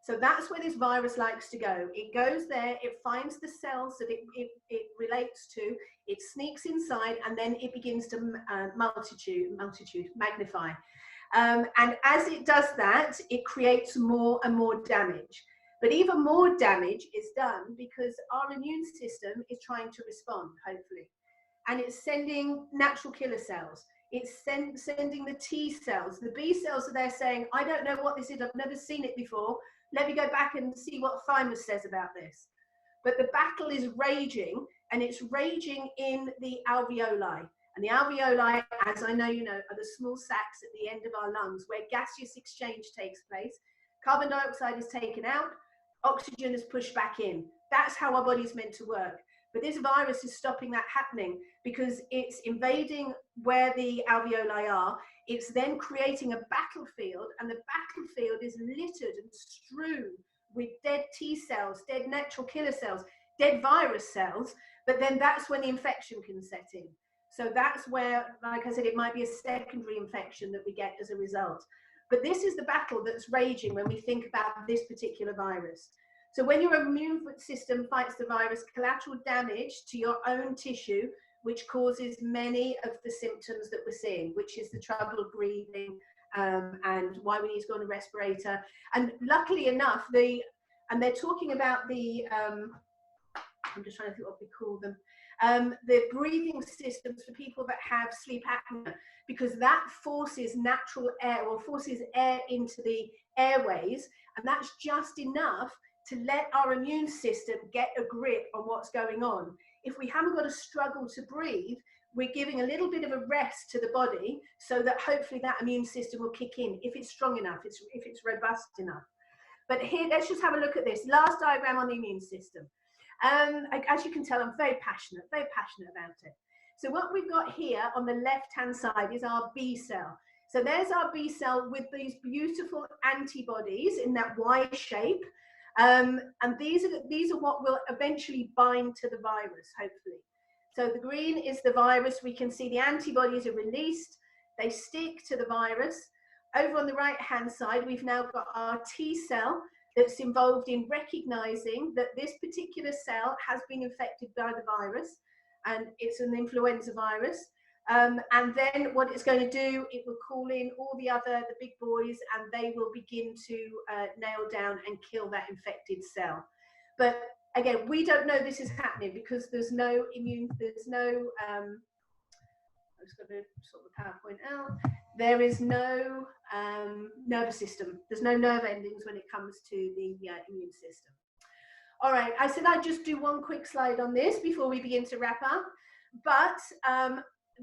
S2: So that's where this virus likes to go. It goes there, it finds the cells that it relates to, it sneaks inside, and then it begins to magnify. And as it does that, it creates more and more damage. But even more damage is done because our immune system is trying to respond, hopefully. And it's sending natural killer cells. It's sending the T cells. The B cells are there saying, I don't know what this is, I've never seen it before. Let me go back and see what thymus says about this. But the battle is raging, and it's raging in the alveoli. And the alveoli, as I know you know, are the small sacs at the end of our lungs where gaseous exchange takes place. Carbon dioxide is taken out, oxygen is pushed back in. That's how our body's meant to work. But this virus is stopping that happening because it's invading where the alveoli are. It's then creating a battlefield, and the battlefield is littered and strewn with dead T cells, dead natural killer cells, dead virus cells. But then that's when the infection can set in. So that's where, like I said, it might be a secondary infection that we get as a result. But this is the battle that's raging when we think about this particular virus. So when your immune system fights the virus, collateral damage to your own tissue, which causes many of the symptoms that we're seeing, which is the trouble breathing and why we need to go on a respirator. And luckily enough, they're talking about the, I'm just trying to think what we call them, the breathing systems for people that have sleep apnea, because that forces natural air or forces air into the airways, and that's just enough to let our immune system get a grip on what's going on. If we haven't got a struggle to breathe, we're giving a little bit of a rest to the body so that hopefully that immune system will kick in if it's strong enough, if it's robust enough. But here, let's just have a look at this last diagram on the immune system. As you can tell, I'm very passionate about it. So what we've got here on the left-hand side is our B cell. So there's our B cell with these beautiful antibodies in that Y shape. And these are what will eventually bind to the virus, hopefully. So the green is the virus. We can see the antibodies are released. They stick to the virus. Over on the right-hand side, we've now got our T cell that's involved in recognizing that this particular cell has been infected by the virus, and it's an influenza virus. And then what it's going to do, it will call in all the big boys, and they will begin to nail down and kill that infected cell. But again, we don't know this is happening because there's no I'm just going to sort the PowerPoint out. There is no nervous system. There's no nerve endings when it comes to the immune system. All right, I said I'd just do one quick slide on this before we begin to wrap up. But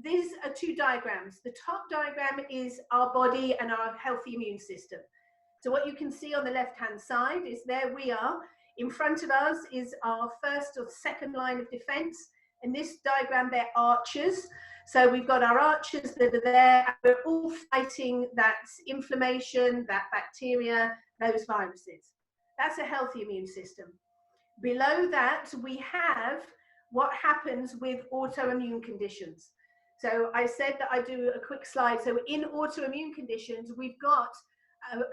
S2: these are two diagrams. The top diagram is our body and our healthy immune system. So what you can see on the left-hand side is there we are. In front of us is our first or second line of defense. In this diagram, they're archers. So we've got our archers that are there. And we're all fighting that inflammation, that bacteria, those viruses. That's a healthy immune system. Below that, we have what happens with autoimmune conditions. So I said that I do a quick slide. So in autoimmune conditions, we've got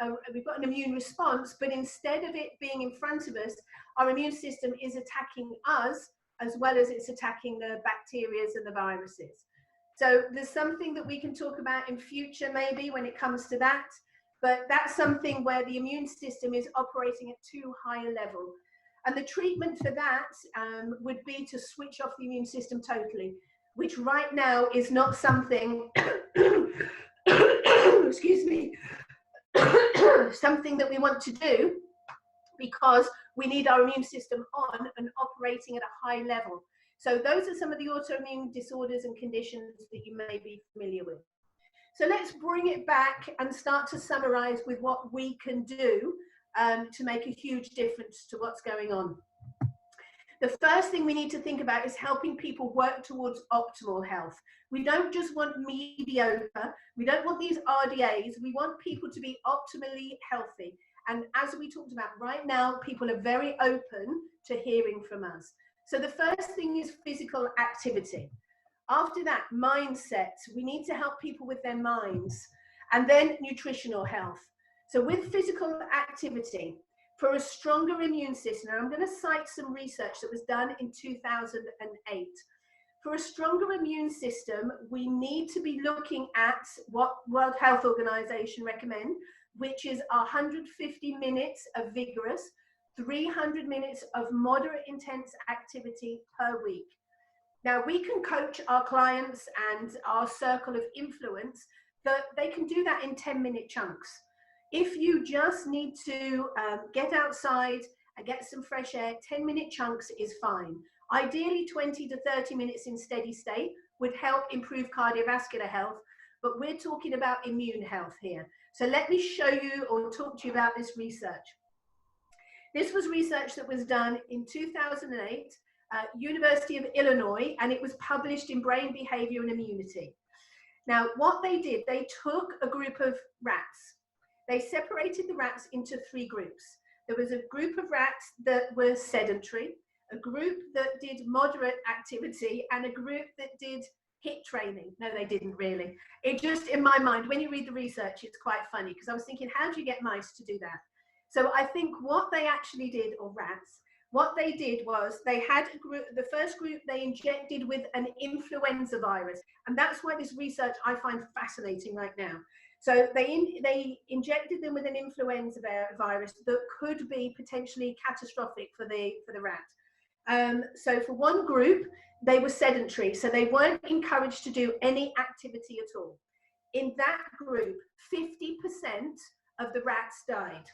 S2: an immune response, but instead of it being in front of us, our immune system is attacking us as well as it's attacking the bacteria and the viruses. So there's something that we can talk about in future, maybe when it comes to that, but that's something where the immune system is operating at too high a level. And the treatment for that would be to switch off the immune system totally, which right now is not something, excuse me, something that we want to do because we need our immune system on and operating at a high level. So those are some of the autoimmune disorders and conditions that you may be familiar with. So let's bring it back and start to summarize with what we can do to make a huge difference to what's going on. The first thing we need to think about is helping people work towards optimal health. We don't just want mediocre. We don't want these RDAs. We want people to be optimally healthy. And as we talked about right now, people are very open to hearing from us. So the first thing is physical activity. After that, mindset. We need to help people with their minds. And then nutritional health. So with physical activity, for a stronger immune system, and I'm going to cite some research that was done in 2008. For a stronger immune system, we need to be looking at what World Health Organization recommend, which is 150 minutes of vigorous, 300 minutes of moderate intense activity per week. Now, we can coach our clients and our circle of influence that they can do that in 10-minute chunks. If you just need to get outside and get some fresh air, 10-minute chunks is fine. Ideally, 20 to 30 minutes in steady state would help improve cardiovascular health, but we're talking about immune health here. So let me show you or talk to you about this research. This was research that was done in 2008 at University of Illinois, and it was published in Brain Behavior and Immunity. Now, what they did, they took a group of rats. They separated the rats into 3 groups. There was a group of rats that were sedentary, a group that did moderate activity, and a group that did HIIT training. No, they didn't really. It just, in my mind, when you read the research, it's quite funny because I was thinking, how do you get mice to do that? So I think what they actually did, or rats, what they did was they had a group, the first group they injected with an influenza virus. And that's why this research I find fascinating right now. So they injected them with an influenza virus that could be potentially catastrophic for the rat. So for one group, they were sedentary, so they weren't encouraged to do any activity at all. In that group, 50% of the rats died.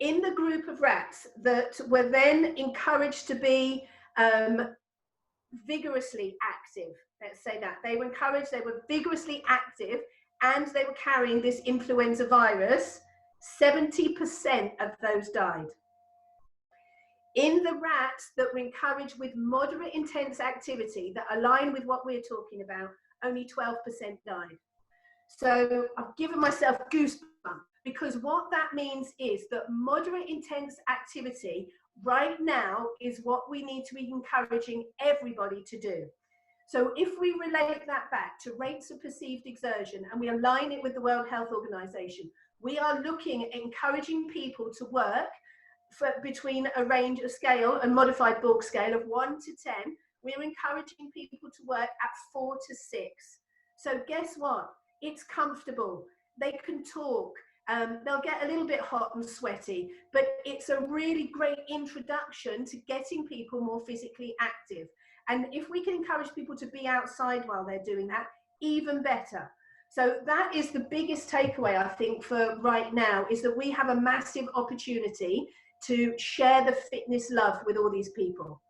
S2: In the group of rats that were then encouraged to be vigorously active, let's say that, they were encouraged, they were vigorously active, and they were carrying this influenza virus, 70% of those died. In the rats that were encouraged with moderate intense activity that align with what we're talking about, only 12% died. So I've given myself goosebumps, because what that means is that moderate intense activity right now is what we need to be encouraging everybody to do. So if we relate that back to rates of perceived exertion and we align it with the World Health Organization, we are looking at encouraging people to work for between a range of scale, a modified Borg scale of 1 to 10. We're encouraging people to work at 4 to 6. So guess what? It's comfortable. They can talk. They'll get a little bit hot and sweaty, but it's a really great introduction to getting people more physically active. And if we can encourage people to be outside while they're doing that, even better. So that is the biggest takeaway, I think, for right now, is that we have a massive opportunity to share the fitness love with all these people.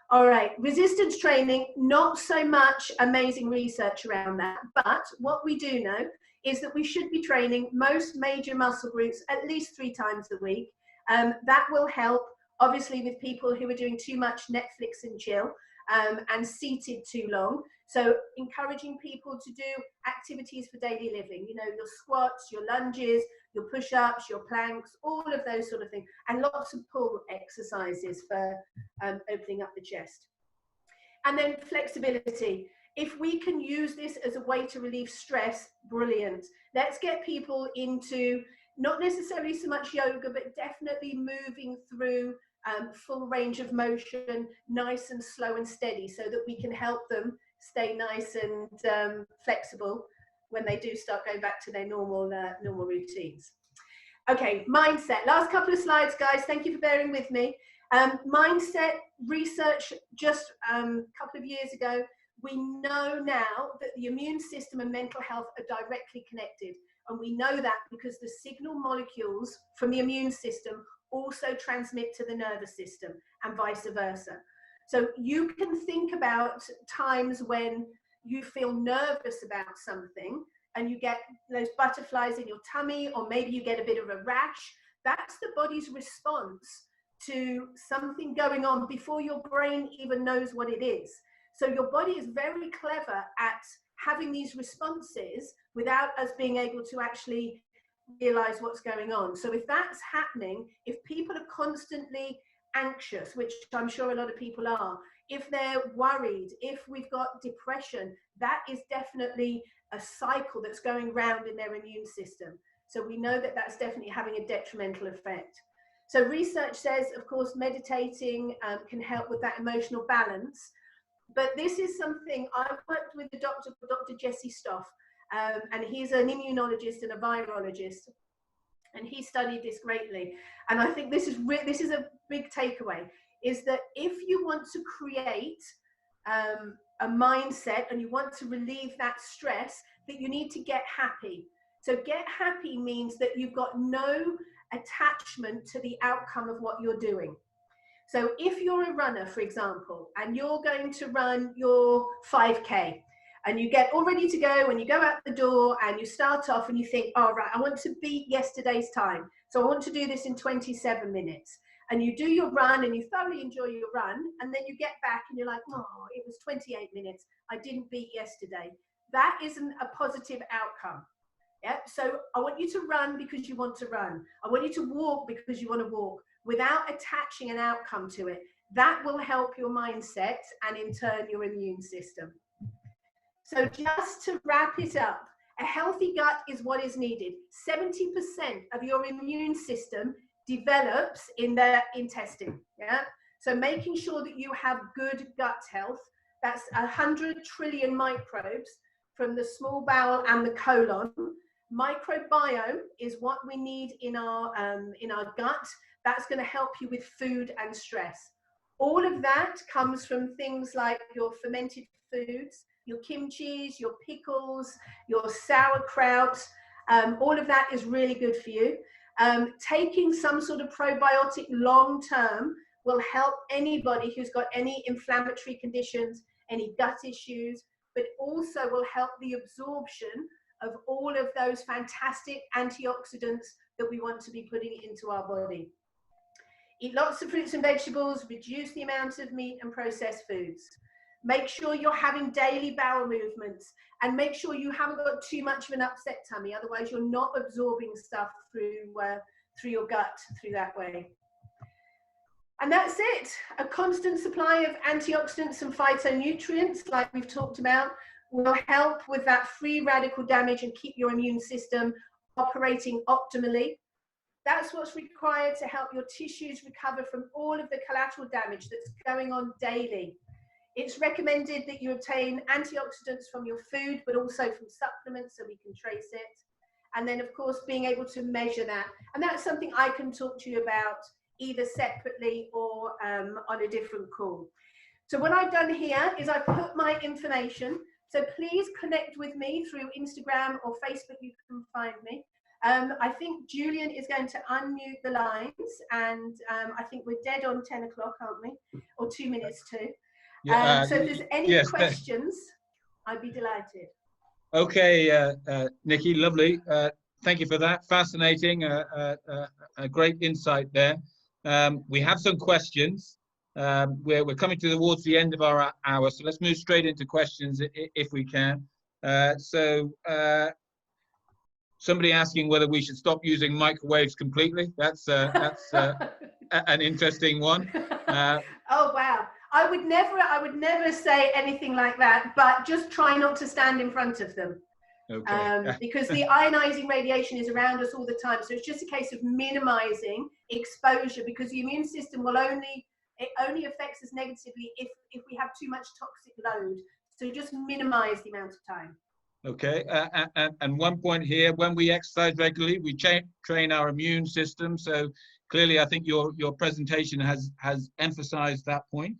S2: All right, resistance training, not so much amazing research around that, but what we do know is that we should be training most major muscle groups at least 3 times a week. That will help, obviously, with people who are doing too much Netflix and chill and seated too long. So encouraging people to do activities for daily living, you know, your squats, your lunges, your push-ups, your planks, all of those sort of things, and lots of pull exercises for opening up the chest. And then flexibility. If we can use this as a way to relieve stress, brilliant. Let's get people into not necessarily so much yoga, but definitely moving through full range of motion, nice and slow and steady, so that we can help them stay nice and flexible when they do start going back to their normal routines. Okay, mindset. Last couple of slides, guys. Thank you for bearing with me. Mindset research just a couple of years ago. We know now that the immune system and mental health are directly connected. And we know that because the signal molecules from the immune system also transmit to the nervous system and vice versa. So you can think about times when you feel nervous about something and you get those butterflies in your tummy, or maybe you get a bit of a rash. That's the body's response to something going on before your brain even knows what it is. So your body is very clever at having these responses without us being able to actually realize what's going on. So if that's happening, if people are constantly anxious, which I'm sure a lot of people are, if they're worried, if we've got depression, that is definitely a cycle that's going round in their immune system. So we know that that's definitely having a detrimental effect. So research says, of course, meditating can help with that emotional balance. But this is something I worked with Dr. Jesse Stoff, and he's an immunologist and a virologist, and he studied this greatly. And I think this is a big takeaway, is that if you want to create a mindset and you want to relieve that stress, that you need to get happy. So get happy means that you've got no attachment to the outcome of what you're doing. So if you're a runner, for example, and you're going to run your 5K, and you get all ready to go, and you go out the door and you start off and you think, oh, right, I want to beat yesterday's time. So I want to do this in 27 minutes. And you do your run and you thoroughly enjoy your run. And then you get back and you're like, oh, it was 28 minutes. I didn't beat yesterday. That isn't a positive outcome. Yeah. So I want you to run because you want to run. I want you to walk because you want to walk, without attaching an outcome to it. That will help your mindset and in turn your immune system. So just to wrap it up, a healthy gut is what is needed. 70% of your immune system develops in the intestine. Yeah. So making sure that you have good gut health, that's 100 trillion microbes from the small bowel and the colon. Microbiome is what we need in our gut. That's going to help you with food and stress. All of that comes from things like your fermented foods, your kimchi, your pickles, your sauerkraut. All of that is really good for you. Taking some sort of probiotic long term will help anybody who's got any inflammatory conditions, any gut issues, but also will help the absorption of all of those fantastic antioxidants that we want to be putting into our body. Eat lots of fruits and vegetables, reduce the amount of meat and processed foods. Make sure you're having daily bowel movements, and make sure you haven't got too much of an upset tummy. Otherwise, you're not absorbing stuff through your gut through that way. And that's it. A constant supply of antioxidants and phytonutrients, like we've talked about, will help with that free radical damage and keep your immune system operating optimally. That's what's required to help your tissues recover from all of the collateral damage that's going on daily. It's recommended that you obtain antioxidants from your food, but also from supplements so we can trace it. And then, of course, being able to measure that. And that's something I can talk to you about either separately or on a different call. So what I've done here is I put my information. So please connect with me through Instagram or Facebook. You can find me. I think Julian is going to unmute the lines, and I think we're dead on 10 o'clock, aren't we? Or 2 minutes to. Yeah, so if there's any questions, I'd be delighted.
S1: Okay, Nicky, lovely. Thank you for that. Fascinating, a great insight there. We have some questions. We're coming towards the end of our hour, so let's move straight into questions if we can. Somebody asking whether we should stop using microwaves completely. That's an interesting one.
S2: Oh wow! I would never say anything like that. But just try not to stand in front of them. Okay. Because the ionizing radiation is around us all the time. So it's just a case of minimizing exposure, because the immune system will only affects us negatively if we have too much toxic load. So just minimize the amount of time.
S1: Okay, and one point here, when we exercise regularly, we train our immune system. So clearly, I think your presentation has emphasized that point.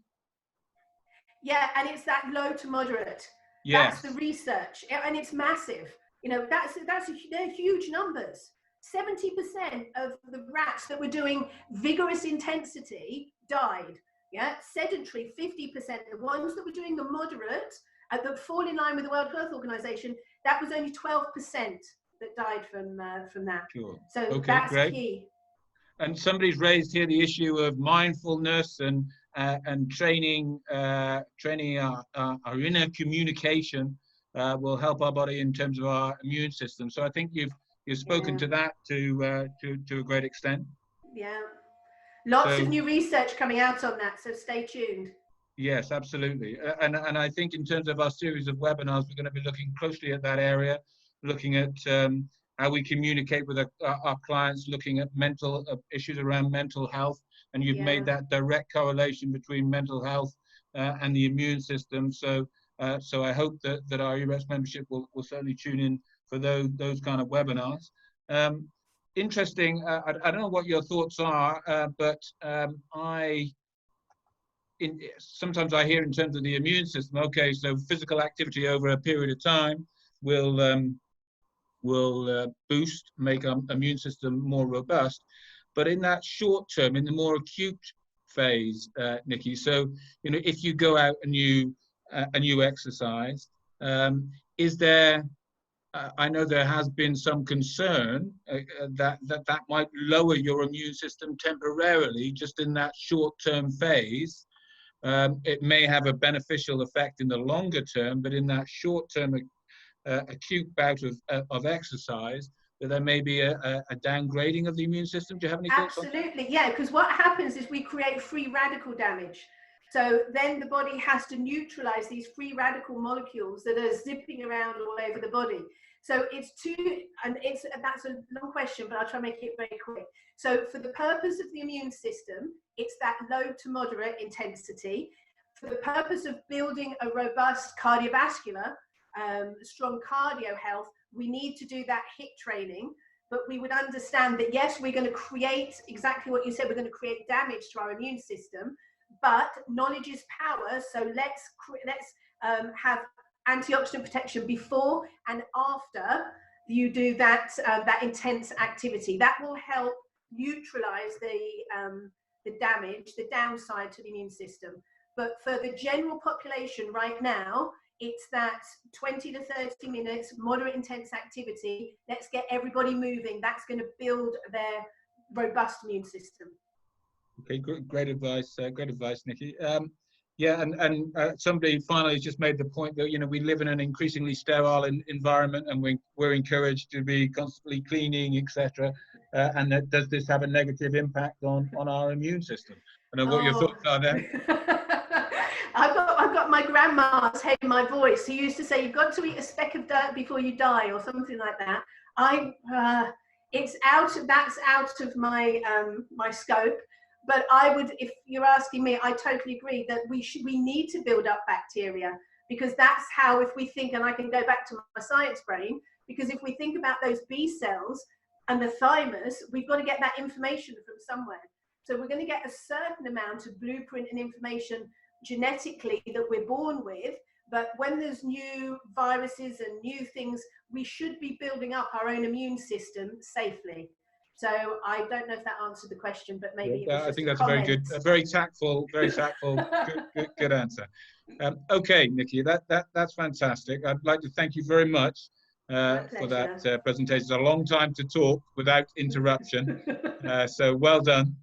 S2: Yeah, and it's that low to moderate. Yes. That's the research, and it's massive. You know, they're huge numbers. 70% of the rats that were doing vigorous intensity died. Yeah, sedentary 50%. The ones that were doing the moderate, that fall in line with the World Health Organization, that was only 12% that died from that.
S1: Sure.
S2: So
S1: Okay,
S2: that's
S1: great.
S2: key.
S1: And somebody's raised here the issue of mindfulness and training our inner communication will help our body in terms of our immune system. So I think you've spoken to that to a great extent.
S2: Yeah, lots of
S1: So,
S2: new research coming out on that. So stay tuned.
S1: yes, absolutely. And I think in terms of our series of webinars, we're going to be looking closely at that area, looking at how we communicate with our clients, looking at mental issues around mental health. And you've made that direct correlation between mental health and the immune system. So I hope that our US membership will certainly tune in for those kind of webinars. Interesting. I don't know what your thoughts are, but sometimes I hear in terms of the immune system, okay, so physical activity over a period of time will boost, make our immune system more robust. But in that short term, in the more acute phase, Nicky, so, you know, if you go out and you exercise, is there, I know there has been some concern that might lower your immune system temporarily, just in that short-term phase. It may have a beneficial effect in the longer term, but in that short-term acute bout of exercise, that there may be a downgrading of the immune system. Do you have any thoughts on that?
S2: Absolutely, yeah, because what happens is we create free radical damage. So then the body has to neutralize these free radical molecules that are zipping around all over the body. So that's a long question, but I'll try to make it very quick. So for the purpose of the immune system, it's that low to moderate intensity. For the purpose of building a robust cardiovascular, strong cardio health, we need to do that HIIT training. But we would understand that, yes, we're going to create exactly what you said, we're going to create damage to our immune system, but knowledge is power. So let's have antioxidant protection before and after you do that intense activity. That will help neutralize the damage, the downside to the immune system. But for the general population right now, it's that 20 to 30 minutes, moderate intense activity. Let's get everybody moving. That's going to build their robust immune system.
S1: Okay, great advice, Nicky. Yeah, and somebody finally just made the point that, you know, we live in an increasingly sterile environment, and we're encouraged to be constantly cleaning, etc. And that, does this have a negative impact on our immune system? I don't know what your thoughts are there.
S2: I've got my grandma's head in my voice, who used to say, you've got to eat a speck of dirt before you die, or something like that. That's out of my my scope. But I would, if you're asking me, I totally agree that we need to build up bacteria, because that's how, if we think, and I can go back to my science brain, because if we think about those B cells and the thymus, we've got to get that information from somewhere. So we're going to get a certain amount of blueprint and information genetically that we're born with, but when there's new viruses and new things, we should be building up our own immune system safely. So I don't know if that answered the question, but maybe it was just
S1: I think that's a very tactful, good answer. Okay, Nicky, that's fantastic. I'd like to thank you very much for that presentation. It's a long time to talk without interruption, so well done.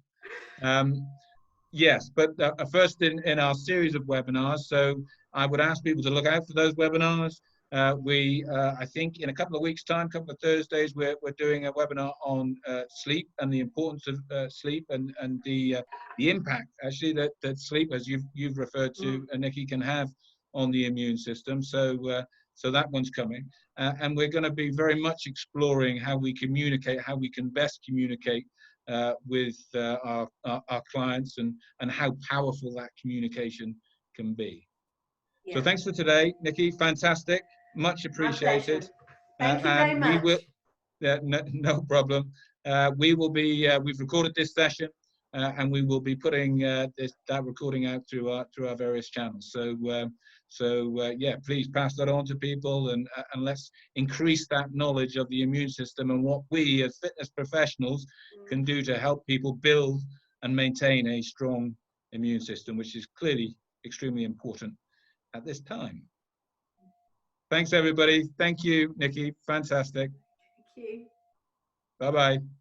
S1: Yes, but first in our series of webinars, so I would ask people to look out for those webinars. I think in a couple of weeks' time, couple of Thursdays, we're doing a webinar on sleep and the importance of sleep and the impact actually that sleep, as you've referred to, Nicky, can have on the immune system. So that one's coming, and we're going to be very much exploring how we communicate, how we can best communicate with our clients, and how powerful that communication can be. Yeah. So thanks for today, Nicky. Fantastic, much appreciated.
S2: Thank you very much.
S1: We will, no problem. We will be. We've recorded this session. and we will be putting that recording out through our various channels. So yeah, please pass that on to people, and let's increase that knowledge of the immune system and what we as fitness professionals can do to help people build and maintain a strong immune system, which is clearly extremely important at this time. Thanks, everybody. Thank you, Nicky. Fantastic.
S2: Thank you.
S1: Bye-bye.